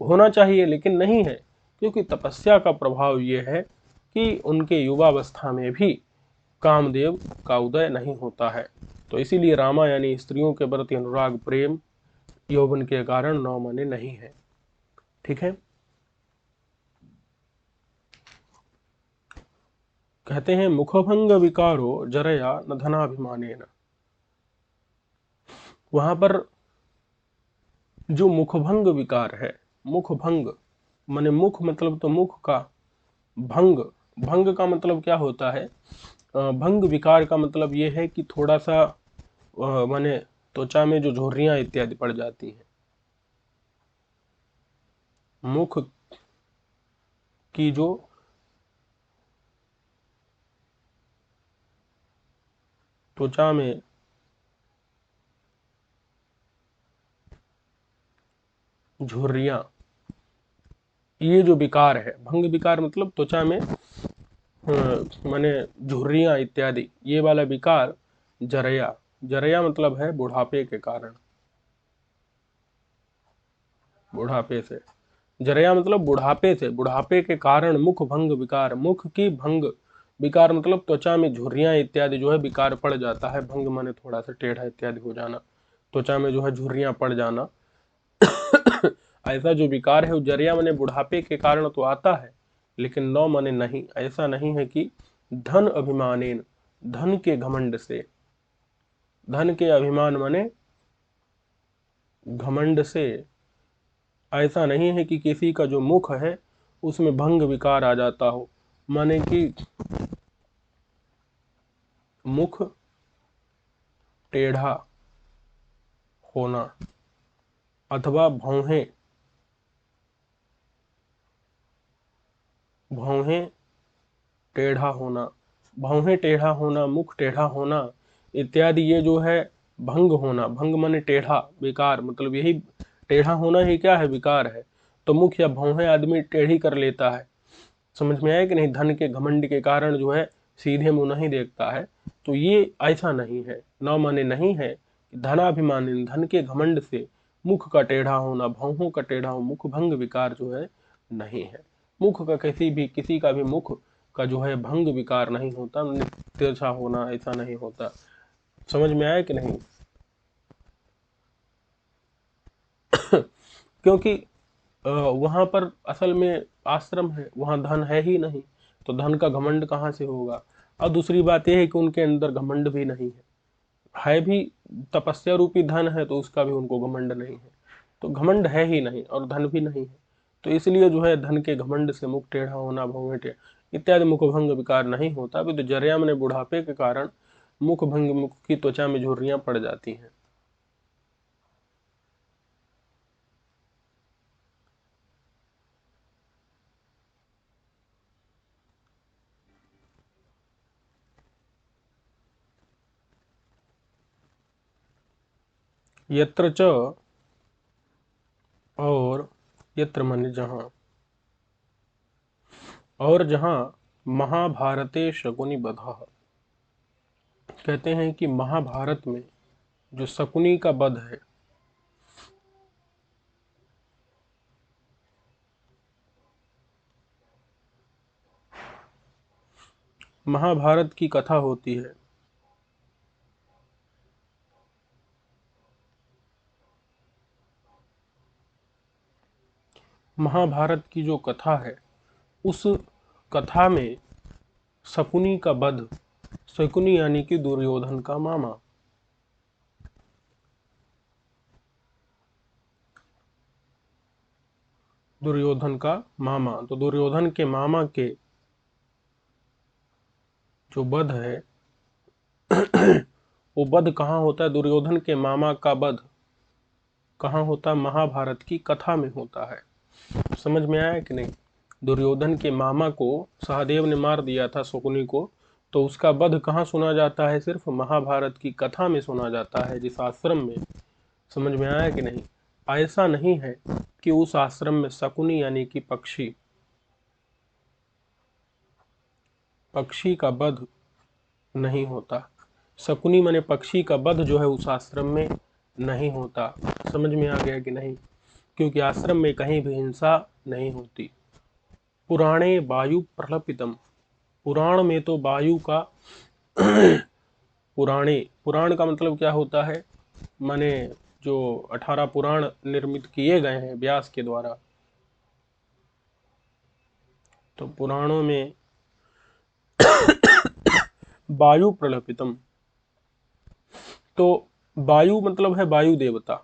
होना चाहिए लेकिन नहीं है, क्योंकि तपस्या का प्रभाव यह है कि उनके युवावस्था में भी कामदेव का उदय नहीं होता है। तो इसीलिए रामा यानी स्त्रियों के प्रति अनुराग प्रेम यौवन के कारण न माने नहीं है। ठीक है, कहते हैं मुखभंग विकारो जरया न धनाभिमानेन। वहां पर जो मुखभंग विकार है, मुखभंग माने मुख मतलब तो मुख का, भंग, भंग का मतलब क्या होता है? भंग विकार का मतलब यह है कि थोड़ा सा माने त्वचा में जो झुर्रियां इत्यादि पड़ जाती हैं, मुख की जो त्वचा में झुर्रियां, ये जो विकार है, भंग विकार मतलब त्वचा में माने झुर्रियां इत्यादि, ये वाला विकार जरया, जरया मतलब है बुढ़ापे के कारण, बुढ़ापे से, जरया मतलब बुढ़ापे से, बुढ़ापे के कारण मुख भंग विकार, मुख की भंग विकार मतलब त्वचा में झुर्रियां इत्यादि जो है विकार पड़ जाता है। भंग माने थोड़ा सा टेढ़ा इत्यादि हो जाना, त्वचा में जो है झुर्रियां पड़ जाना ऐसा जो विकार है वो जरिया माने बुढ़ापे के कारण तो आता है, लेकिन नौ माने नहीं। ऐसा नहीं है कि धन अभिमानेन, धन के घमंड से, धन के अभिमान माने घमंड से, ऐसा नहीं है कि किसी का जो मुख है उसमें भंग विकार आ जाता हो, माने कि मुख टेढ़ा होना अथवा भौहें भौहें टेढ़ा होना, भौहें टेढ़ा होना, मुख टेढ़ा होना इत्यादि, ये जो है भंग होना, भंग माने टेढ़ा, विकार, मतलब यही टेढ़ा होना ही क्या है, विकार है। तो मुख या भौहें आदमी टेढ़ी कर लेता है, समझ में आया कि नहीं, धन के घमंड के कारण जो है सीधे मुंह नहीं देखता है। तो ये ऐसा नहीं है, न माने नहीं है, धनाभिमान, धन के घमंड से मुख का टेढ़ा होना, भौहों का टेढ़ा हो, मुख भंग विकार जो है नहीं है। मुख का किसी का भी मुख का जो है भंग विकार नहीं होता, तिरछा होना ऐसा नहीं होता। समझ में आया कि नहीं? क्योंकि वहां पर असल में आश्रम है, वहां धन है ही नहीं, तो धन का घमंड कहाँ से होगा। और दूसरी बात यह है कि उनके अंदर घमंड भी नहीं है भी तपस्या रूपी धन है, तो उसका भी उनको घमंड नहीं है। तो घमंड है ही नहीं और धन भी नहीं है, तो इसलिए जो है धन के घमंड से मुख टेढ़ा होना, भौहें टेढ़ा इत्यादि मुखभंग विकार नहीं होता। अभी तो जरिया में बुढ़ापे के कारण मुखभंग, मुख की त्वचा में झुर्रियां पड़ जाती हैं। यत्र च, और यत्र माने जहां, और जहां महाभारते शकुनि बधः, कहते हैं कि महाभारत में जो शकुनि का वध है, महाभारत की कथा होती है, महाभारत की जो कथा है उस कथा में शकुनि का वध, शकुनि यानी कि दुर्योधन का मामा, दुर्योधन का मामा, तो दुर्योधन के मामा के जो वध है वो वध कहाँ होता है, दुर्योधन के मामा का वध कहाँ होता है, महाभारत की कथा में होता है। समझ में आया कि नहीं? दुर्योधन के मामा को सहदेव ने मार दिया था, शकुनि को, तो उसका वध कहाँ सुना जाता है, सिर्फ महाभारत की कथा में सुना जाता है, जिस आश्रम में। समझ में आया कि नहीं? ऐसा नहीं है कि उस आश्रम में शकुनि यानी कि पक्षी, पक्षी का वध नहीं होता। शकुनि माने पक्षी का वध जो है उस आश्रम में नहीं होता। समझ में आ गया कि नहीं? क्योंकि आश्रम में कहीं भी हिंसा नहीं होती। पुराणे वायु प्रलपितम, पुराण में तो वायु का पुराणे, पुराण का मतलब क्या होता है, माने जो 18 पुराण निर्मित किए गए हैं व्यास के द्वारा, तो पुराणों में वायु प्रलपितम, तो वायु मतलब है वायु देवता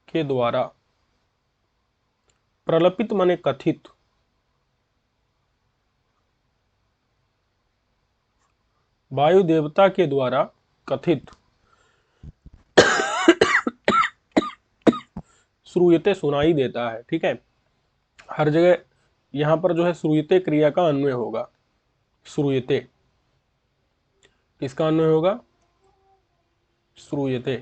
के द्वारा, प्रलपित माने कथित, वायु देवता के द्वारा कथित, श्रूयते सुनाई देता है। ठीक है, हर जगह यहां पर जो है श्रूयते क्रिया का अन्वय होगा। श्रूयते किसका अन्वय होगा, श्रूयते।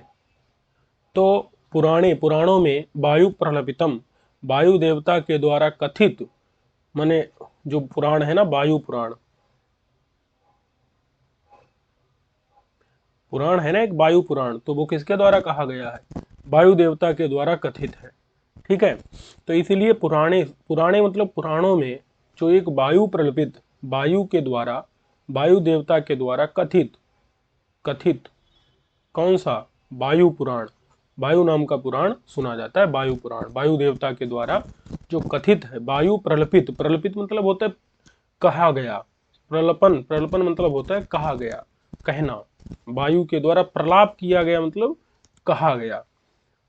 तो पुराणे, पुराणों में वायु प्रलपितम, वायु देवता के द्वारा कथित, माने जो पुराण है ना, वायु पुराण, पुराण है ना एक वायु पुराण, तो वो किसके द्वारा कहा गया है, वायु देवता के द्वारा कथित है। ठीक है, तो इसीलिए पुराणे, पुराणे मतलब पुराणों में जो एक वायु प्रलपित, वायु के द्वारा, वायु देवता के द्वारा कथित, कथित कौन सा, वायु पुराण, वायु नाम का पुराण सुना जाता है, वायु पुराण, वायु देवता के द्वारा जो कथित है। वायु प्रलपित, प्रलपित मतलब होता है कहा गया, प्रलपन, प्रलपन मतलब होता है कहा गया, कहना, वायु के द्वारा प्रलाप किया गया मतलब कहा गया।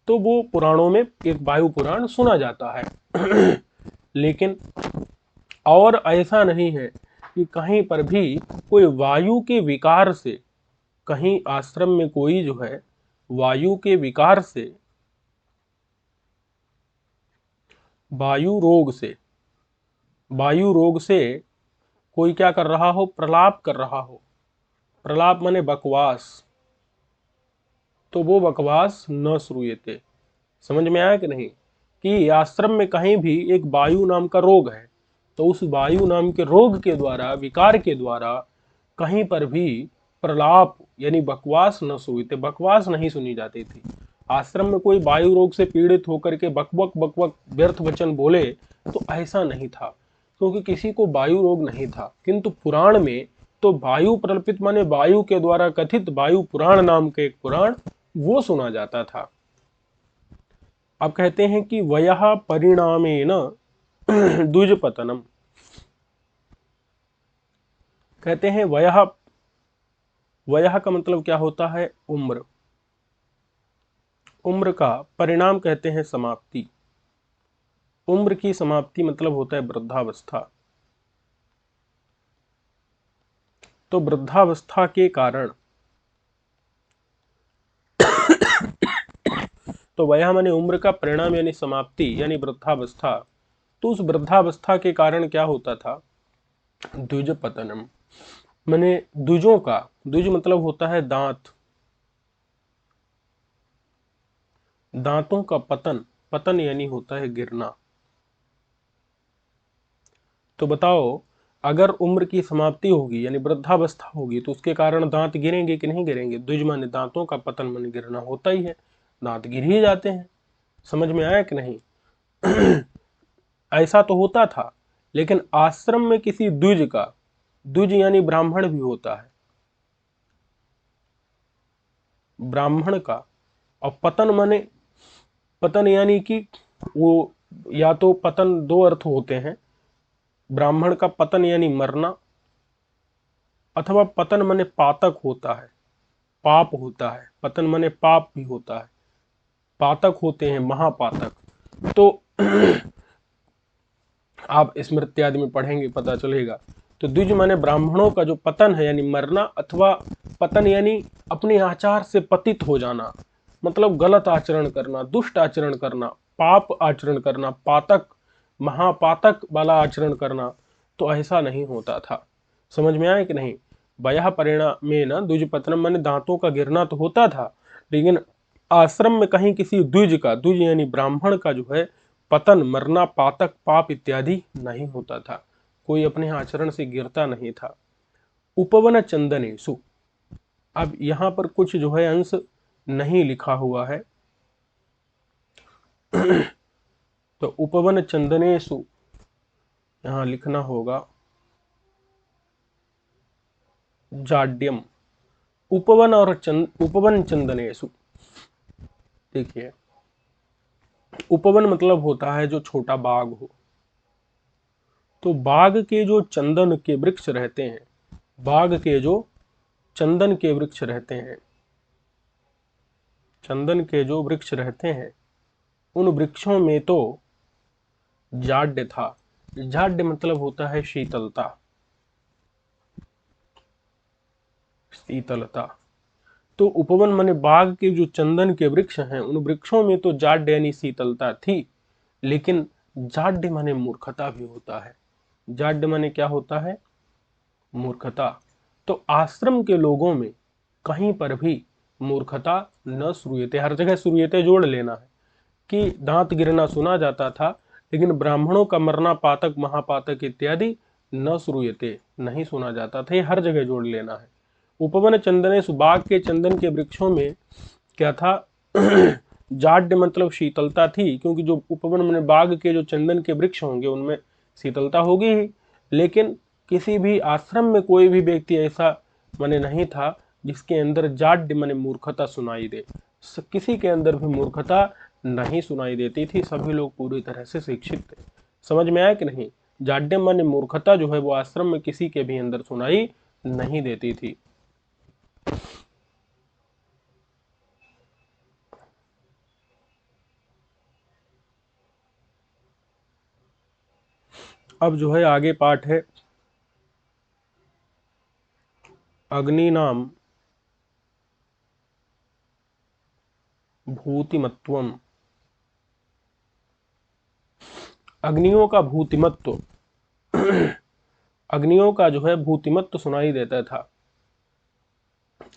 तो वो पुराणों में एक वायु पुराण सुना जाता है। लेकिन और ऐसा नहीं है कि कहीं पर भी कोई वायु के विकार से, कहीं आश्रम में कोई जो है वायु के विकार से, वायु रोग से कोई क्या कर रहा हो, प्रलाप कर रहा हो। प्रलाप माने बकवास, तो वो बकवास न श्रूयते। समझ में आया कि नहीं, कि आश्रम में कहीं भी एक वायु नाम का रोग है, तो उस वायु नाम के रोग के द्वारा, विकार के द्वारा कहीं पर भी प्रलाप यानी बकवास न श्रूयते, बकवास नहीं सुनी जाती थी। आश्रम में कोई वायु रोग से पीड़ित होकर के बकबक बकबक व्यर्थ वचन बोले तो ऐसा नहीं था, क्योंकि किसी को वायु रोग नहीं था। किंतु पुराण में तो वायु प्रल्पित माने वायु के द्वारा कथित वायु पुराण नाम के एक पुराण वो सुना जाता था। अब कहते हैं कि वयः परिणामेन द्विजपतनम। कहते हैं वयः, वयः का मतलब क्या होता है, उम्र। उम्र का परिणाम कहते हैं समाप्ति। उम्र की समाप्ति मतलब होता है वृद्धावस्था। तो वृद्धावस्था के कारण, तो वयः माने उम्र का, परिणाम यानी समाप्ति यानी वृद्धावस्था। तो उस वृद्धावस्था के कारण क्या होता था, द्विज पतनम माने द्विजों का, द्विज मतलब होता है दांत, दांतों का पतन, पतन यानी होता है गिरना। तो बताओ, अगर उम्र की समाप्ति होगी यानी वृद्धावस्था होगी तो उसके कारण दांत गिरेंगे कि नहीं गिरेंगे। द्विज माने दांतों का पतन माने गिरना होता ही है, दांत गिर ही जाते हैं। समझ में आया कि नहीं। ऐसा तो होता था, लेकिन आश्रम में किसी द्विज का, द्विज यानी ब्राह्मण भी होता है, ब्राह्मण का, और पतन माने, पतन यानी कि वो, या तो पतन दो अर्थ होते हैं, ब्राह्मण का पतन यानी मरना, अथवा पतन माने पातक होता है, पाप होता है। पतन माने पाप भी होता है, पातक होते हैं, महापातक। तो आप स्मृति आदि में पढ़ेंगे, पता चलेगा। तो द्विज माने ब्राह्मणों का जो पतन है यानी मरना, अथवा पतन यानी अपने आचार से पतित हो जाना, मतलब गलत आचरण करना, दुष्ट आचरण करना, पाप आचरण करना, पातक महापातक वाला आचरण करना। तो ऐसा नहीं होता था। समझ में आया कि नहीं। वयः परिणाम में न द्विज पतनम माने दांतों का गिरना तो होता था, लेकिन आश्रम में कहीं किसी द्विज का, द्विज यानी ब्राह्मण का जो है पतन, मरना, पातक, पाप इत्यादि नहीं होता था, कोई अपने आचरण से गिरता नहीं था। उपवन चंदनेसु, अब यहां पर कुछ जो है अंश नहीं लिखा हुआ है। तो उपवन चंदनेसु यहां लिखना होगा जाड्यम। उपवन और उपवन चंदनेसु, देखिए उपवन मतलब होता है जो छोटा बाग हो। तो बाग के जो चंदन के वृक्ष रहते हैं, बाग के जो चंदन के वृक्ष रहते हैं, चंदन के जो वृक्ष रहते हैं, उन वृक्षों में तो जाड्य था। जाड्य मतलब होता है शीतलता, शीतलता। तो उपवन माने बाग के जो चंदन के वृक्ष हैं, उन वृक्षों में तो जाड्य यानी शीतलता थी, लेकिन जाड्य माने मूर्खता भी होता है। जाड्य माने क्या होता है, मूर्खता। तो आश्रम के लोगों में कहीं पर भी मूर्खता न श्रूयते, हर जगह श्रूयते जोड़ लेना है, कि दांत गिरना सुना जाता था, लेकिन ब्राह्मणों का मरना, पातक महापातक इत्यादि न श्रूयते, नहीं सुना जाता था। ये हर जगह जोड़ लेना है। उपवन चंदने, बाग के चंदन के वृक्षों में क्या था, जाड्य मतलब शीतलता थी, क्योंकि जो उपवन में बाग के जो चंदन के वृक्ष होंगे उनमें शीतलता होगी ही। लेकिन किसी भी आश्रम में कोई भी व्यक्ति ऐसा माने नहीं था जिसके अंदर जाड्य माने मूर्खता सुनाई दे। किसी के अंदर भी मूर्खता नहीं सुनाई देती थी, सभी लोग पूरी तरह से शिक्षित थे। समझ में आया कि नहीं। जाड्य माने मूर्खता जो है वो आश्रम में किसी के भी अंदर सुनाई नहीं देती थी। अब जो है आगे पाठ है अग्नि नाम भूतिमत्वम। अग्नियों का भूतिमत्व अग्नियों का जो है भूतिमत्व सुनाई देता था।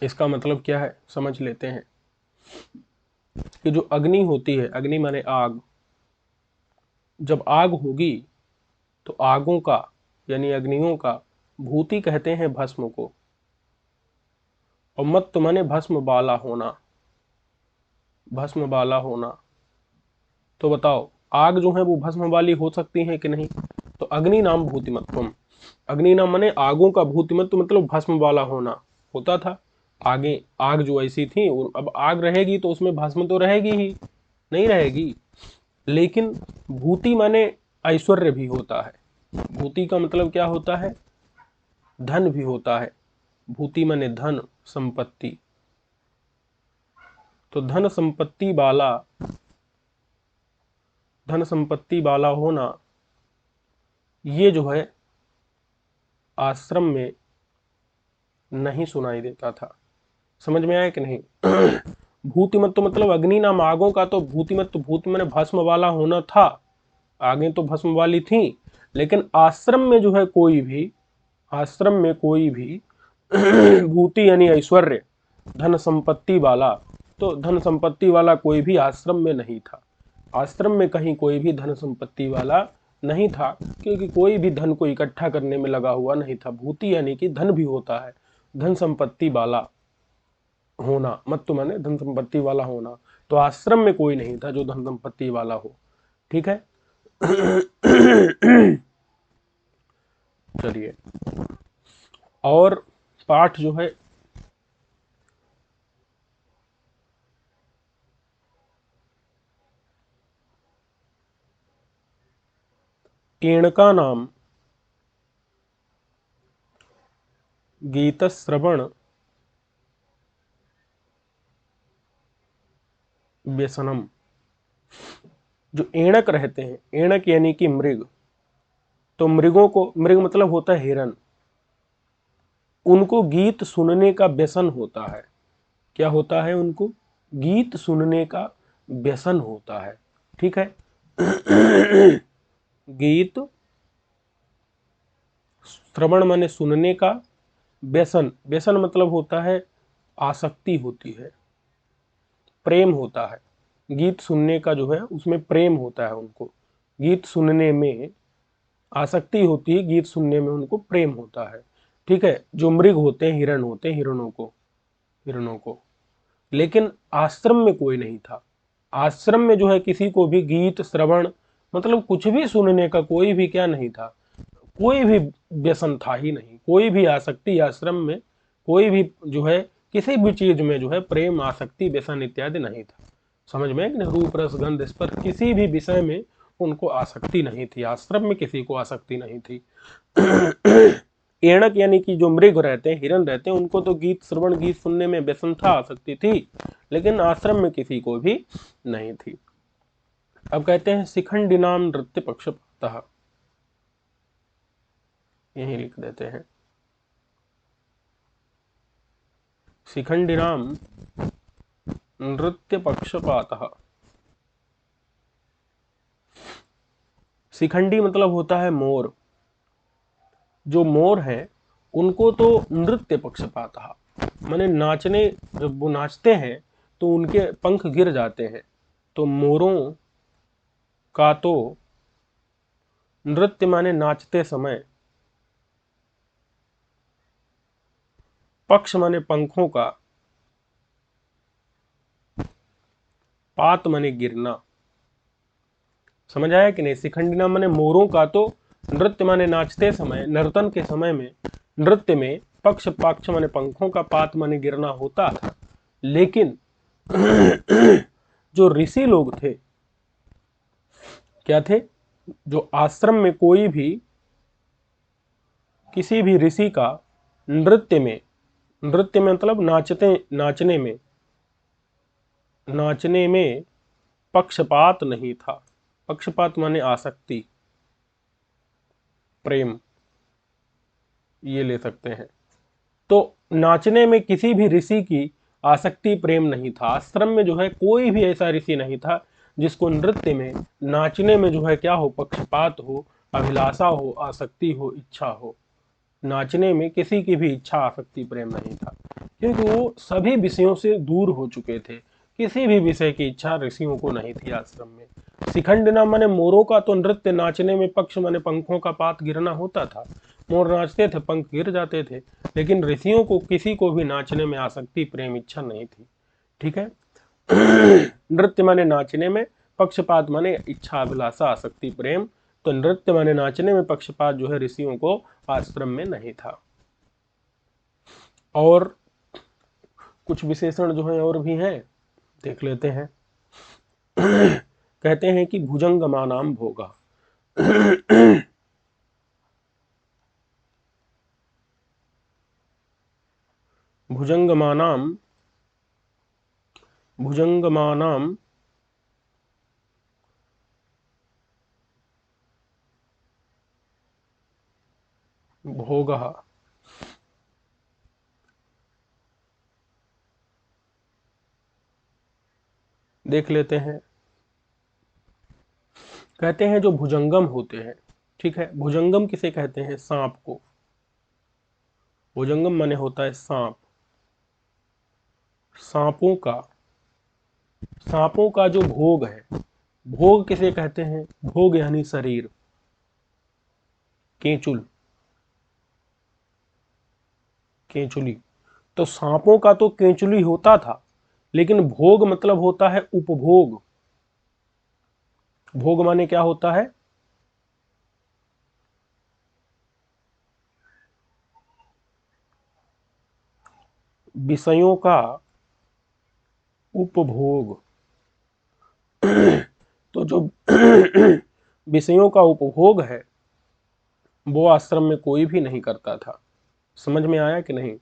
इसका मतलब क्या है समझ लेते हैं कि जो अग्नि होती है, अग्नि माने आग, जब आग होगी तो आगों का यानी अग्नियों का भूति कहते हैं भस्म को, और मत्त माने भस्म वाला होना, भस्म वाला होना। तो बताओ आग जो है वो भस्म वाली हो सकती है कि नहीं? तो अग्नि नाम भूतिमत्वम, अग्नि नाम माने आगों का भूतिमत्व मतलब भस्म वाला होना होता था। आगे आग जो ऐसी थी, और अब आग रहेगी तो उसमें भस्म तो रहेगी ही, नहीं रहेगी। लेकिन भूति माने ऐश्वर्य भी होता है। भूति का मतलब क्या होता है? धन भी होता है। भूति माने धन, संपत्ति। तो धन संपत्ति वाला, धन संपत्ति वाला होना, ये जो है आश्रम में नहीं सुनाई देता था। समझ में आया कि नहीं? भूतिमत्व मतलब अग्नि नाम आगों का, तो भूतिमत्व भूत माने भस्म वाला होना था। आगे तो भस्म वाली थी, लेकिन आश्रम में जो है कोई भी, आश्रम में कोई भी भूति यानी ऐश्वर्य, धन संपत्ति वाला, तो धन संपत्ति वाला कोई भी आश्रम में नहीं था। आश्रम में कहीं कोई भी धन संपत्ति वाला नहीं था, क्योंकि कोई भी धन को इकट्ठा करने में लगा हुआ नहीं था। भूति यानी कि धन भी होता है, धन संपत्ति वाला होना, मत्तु माने धन संपत्ति वाला होना। तो आश्रम में कोई नहीं था जो धन संपत्ति वाला हो। ठीक है। चलिए, और पाठ जो है एणका नाम गीत श्रवण व्यसनम। जो एणक रहते हैं, एणक यानी कि मृग, तो मृगों को, मृग मतलब होता है हिरन, उनको गीत सुनने का व्यसन होता है। क्या होता है? उनको गीत सुनने का व्यसन होता है। ठीक है। गीत श्रवण माने सुनने का, व्यसन, व्यसन मतलब होता है आसक्ति होती है, प्रेम होता है। गीत सुनने का जो है उसमें प्रेम होता है उनको, गीत सुनने में आसक्ति होती है, गीत सुनने में उनको प्रेम होता है। ठीक है। जो मृग होते हैं, हिरण होते हैं, हिरणों को। लेकिन आश्रम में कोई नहीं था। आश्रम में जो है किसी को भी गीत श्रवण मतलब कुछ भी सुनने का कोई भी क्या नहीं था, कोई भी व्यसन था ही नहीं, कोई भी आसक्ति आश्रम में, कोई भी जो है किसी भी चीज में जो है प्रेम आसक्ति व्यसन इत्यादि नहीं था। समझ में? रूप रस गंध स्पर्श किसी भी विषय में उनको आसक्ति नहीं थी, आश्रम में किसी को आसक्ति नहीं थी। एणक यानी कि जो मृग रहते हैं, हिरण रहते हैं, उनको तो गीत श्रवण, गीत सुनने में व्यसन था, आसक्ति थी, लेकिन आश्रम में किसी को भी नहीं थी। अब कहते हैं शिखंडी नाम नृत्य पक्षपातः, यही लिख देते हैं शिखंडी नाम नृत्य पक्षपातः। शिखंडी मतलब होता है मोर। जो मोर है उनको तो नृत्य पक्षपातः माने नाचने, जब वो नाचते हैं तो उनके पंख गिर जाते हैं। तो मोरों का तो नृत्य माने नाचते समय, पक्ष माने पंखों का, पात माने गिरना। समझ आया कि नहीं? शिखंडिना माने मोरों का तो नृत्य माने नाचते समय, नर्तन के समय में, नृत्य में पक्ष, पाक्ष माने पंखों का, पात माने गिरना होता था। लेकिन जो ऋषि लोग थे, क्या थे? जो आश्रम में कोई भी, किसी भी ऋषि का नृत्य में, नृत्य में मतलब नाचते, नाचने में पक्षपात नहीं था। पक्षपात माने आसक्ति, प्रेम, ये ले सकते हैं। तो नाचने में किसी भी ऋषि की आसक्ति प्रेम नहीं था। आश्रम में जो है कोई भी ऐसा ऋषि नहीं था जिसको नृत्य में, नाचने में जो है क्या हो, पक्षपात हो, अभिलाषा हो, आसक्ति हो, इच्छा हो। नाचने में किसी की भी इच्छा, आसक्ति, प्रेम नहीं था, क्योंकि वो सभी विषयों से दूर हो चुके थे। किसी भी विषय की इच्छा ऋषियों को नहीं थी आश्रम में। शिखंडिना माने मोरों का तो नृत्य नाचने में पक्ष माने पंखों का पात गिरना होता था। मोर नाचते थे, पंख गिर जाते थे, लेकिन ऋषियों को किसी को भी नाचने में आसक्ति, प्रेम, इच्छा नहीं थी। ठीक है। नृत्य माने नाचने में, पक्षपात माने इच्छा, अभिलाषा, आसक्ति, प्रेम। तो नृत्य माने नाचने में पक्षपात जो है ऋषियों को आश्रम में नहीं था। और कुछ विशेषण जो है और भी हैं, देख लेते हैं। कहते हैं कि भुजंगमानाम भोगा। भुजंगमानाम भुजंगमानाम भोगः। देख लेते हैं। कहते हैं जो भुजंगम होते हैं, ठीक है, भुजंगम किसे कहते हैं, सांप को। भुजंगम माने होता है सांप। सांपों का जो भोग है, भोग किसे कहते हैं, भोग यानी शरीर, केंचुल, केंचुली। तो सांपों का तो केंचुली होता था, लेकिन भोग मतलब होता है उपभोग। भोग माने क्या होता है, विषयों का उपभोग। तो जो विषयों का उपभोग है वो आश्रम में कोई भी नहीं करता था। समझ में आया कि नहीं।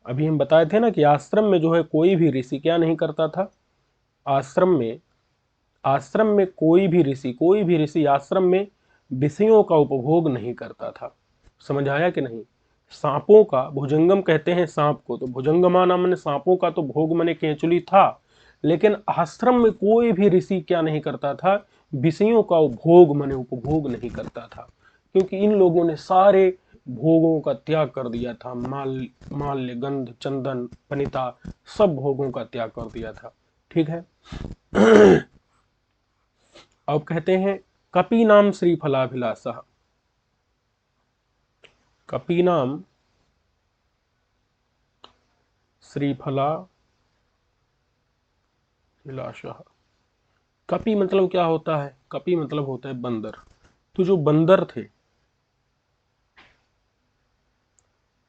अभी हम बताए थे ना कि आश्रम में जो है कोई भी ऋषि क्या नहीं करता था। आश्रम में कोई भी ऋषि आश्रम में विषयों का उपभोग नहीं करता था। समझ आया कि नहीं। सांपों का, भुजंगम कहते हैं सांप को, तो भुजंगमाना माने सांपों का तो भोग माने केंचुली था, लेकिन आश्रम में कोई भी ऋषि क्या नहीं करता था, विषयों का भोग माने उपभोग नहीं करता था, क्योंकि इन लोगों ने सारे भोगों का त्याग कर दिया था। माल्य, गंध, चंदन, पनिता, सब भोगों का त्याग कर दिया था। ठीक है। अब कहते हैं कपि नाम श्रीफलाभिलाषः। कपि नाम श्रीफलाभिलाषः। कपि मतलब क्या होता है, कपि मतलब होता है बंदर। तो जो बंदर थे,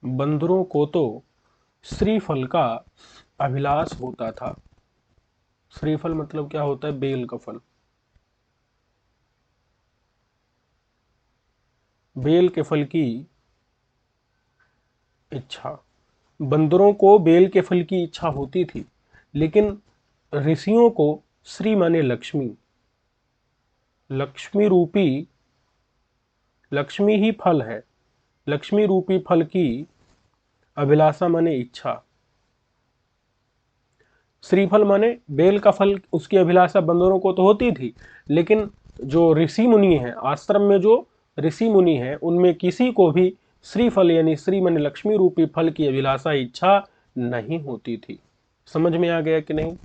बंदरों को तो श्रीफल का अभिलाष होता था। श्रीफल मतलब क्या होता है, बेल का फल। बेल के फल की इच्छा, बंदरों को बेल के फल की इच्छा होती थी, लेकिन ऋषियों को श्री माने लक्ष्मी, लक्ष्मी रूपी, लक्ष्मी ही फल है, लक्ष्मी रूपी फल की अभिलाषा माने इच्छा। श्रीफल माने बेल का फल, उसकी अभिलाषा बंदरों को तो होती थी, लेकिन जो ऋषि मुनि है आश्रम में, जो ऋषि मुनि है उनमें किसी को भी श्रीफल यानी श्री माने लक्ष्मी रूपी फल की अभिलाषा, इच्छा नहीं होती थी। समझ में आ गया कि नहीं।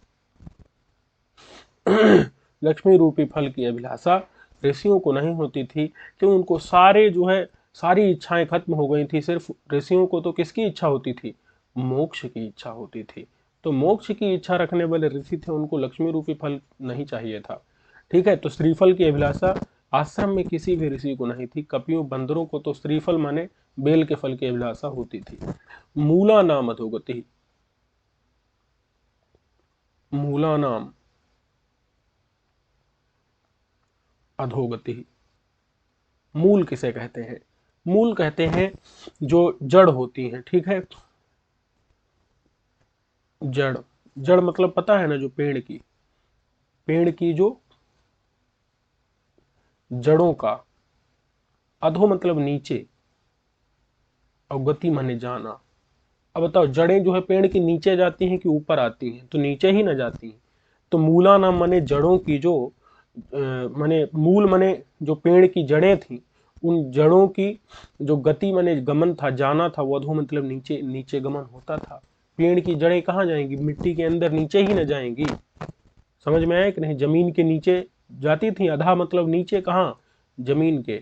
लक्ष्मी रूपी फल की अभिलाषा ऋषियों को नहीं होती थी, कि उनको सारे जो है सारी इच्छाएं खत्म हो गई थी। सिर्फ ऋषियों को तो किसकी इच्छा होती थी, मोक्ष की इच्छा होती थी। तो मोक्ष की इच्छा रखने वाले ऋषि थे, उनको लक्ष्मी रूपी फल नहीं चाहिए था। ठीक है। तो श्रीफल की अभिलाषा आश्रम में किसी भी ऋषि को नहीं थी। कपियों, बंदरों को तो श्रीफल माने बेल के फल की अभिलाषा होती थी। मूला नाम अधोगति। मूला नाम अधोगति। मूल किसे कहते हैं, मूल कहते हैं जो जड़ होती हैं। ठीक है। जड़, जड़ मतलब पता है ना, जो पेड़ की जो जड़ों का अधो मतलब नीचे, और गति माने जाना। अब बताओ जड़ें जो है पेड़ के नीचे जाती हैं कि ऊपर आती हैं? तो नीचे ही न जाती हैं। तो मूला नाम माने जड़ों की जो माने मूल माने जो पेड़ की जड़ें थी, उन जड़ों की जो गति माने गमन था, जाना था, वो अधो मतलब नीचे, नीचे गमन होता था। पेड़ की जड़ें कहाँ जाएंगी? मिट्टी के अंदर नीचे ही न जाएंगी। समझ में आया कि नहीं? जमीन के नीचे जाती थी। अधा मतलब नीचे कहाँ? जमीन के,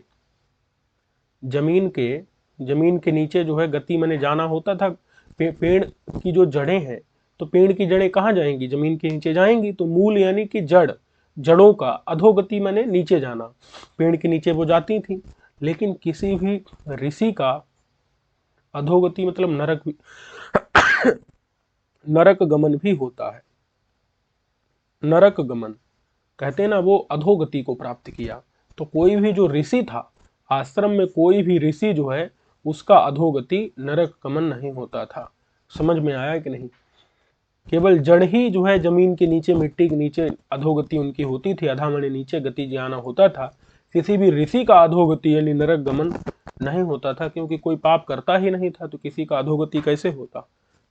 जमीन के, जमीन के नीचे जो है गति माने जाना होता था। पेड़ की जो जड़ें हैं, तो पेड़ की जड़ें कहाँ जाएंगी? जमीन के नीचे जाएंगी। तो मूल यानी कि जड़, जड़ों का अधोगति माने नीचे जाना, पेड़ के नीचे वो जाती थी। लेकिन किसी भी ऋषि का अधोगति मतलब नरक, नरक गमन भी होता है। नरक गमन कहते हैं ना, वो अधोगति को प्राप्त किया। तो कोई भी जो ऋषि था, आश्रम में कोई भी ऋषि जो है, उसका अधोगति नरक गमन नहीं होता था। समझ में आया कि नहीं? केवल जड़ ही जो है जमीन के नीचे, मिट्टी के नीचे अधोगति उनकी होती थी, अधा मणे नीचे गति जाना होता था। किसी भी ऋषि का अधोगति यानी नरक गमन नहीं होता था, क्योंकि कोई पाप करता ही नहीं था, तो किसी का अधोगति कैसे होता?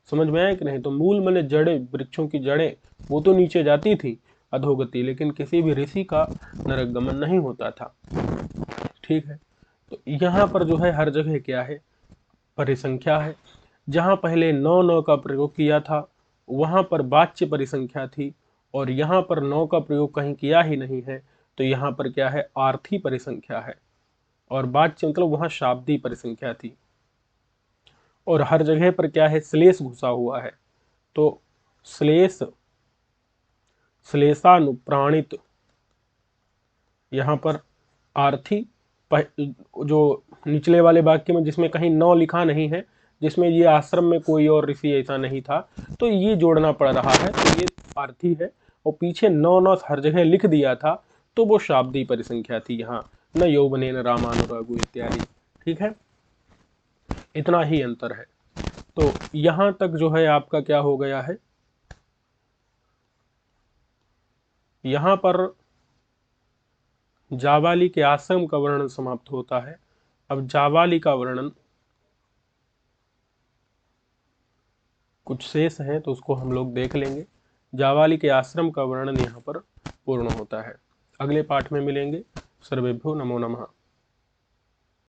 समझ में आया कि नहीं? तो मूल मने जड़े, वृक्षों की जड़ें वो तो नीचे जाती थी अधोगति, लेकिन किसी भी ऋषि का नरक गमन नहीं होता था। ठीक है। तो यहाँ पर जो है हर जगह क्या है? परिसंख्या है। जहां पहले नौ नौ का प्रयोग किया था, वहां पर वाच्य परिसंख्या थी, और यहां पर नौ का प्रयोग कहीं किया ही नहीं है, तो यहां पर क्या है? आर्थी परिसंख्या है। और वाच्य मतलब वहां शाब्दी परिसंख्या थी। और हर जगह पर क्या है? श्लेष घुसा हुआ है। तो श्लेष, श्लेषानुप्राणित, यहां पर आर्थी, जो निचले वाले वाक्य में जिसमें कहीं नौ लिखा नहीं है, जिसमें ये आश्रम में कोई और ऋषि ऐसा नहीं था, तो ये जोड़ना पड़ रहा है, तो ये आर्थी है। और पीछे नौ नौ हर जगह लिख दिया था, तो वो शाब्दी परिसंख्या थी। यहाँ न यौवने न रामानुरागु इत्यादि। ठीक है, इतना ही अंतर है। तो यहां तक जो है आपका क्या हो गया है? यहां पर जाबाली के आश्रम का वर्णन समाप्त होता है। अब जाबाली का वर्णन कुछ शेष है, तो उसको हम लोग देख लेंगे। जाबाली के आश्रम का वर्णन यहाँ पर पूर्ण होता है। अगले पाठ में मिलेंगे। सर्वेभ्यो नमो नमः।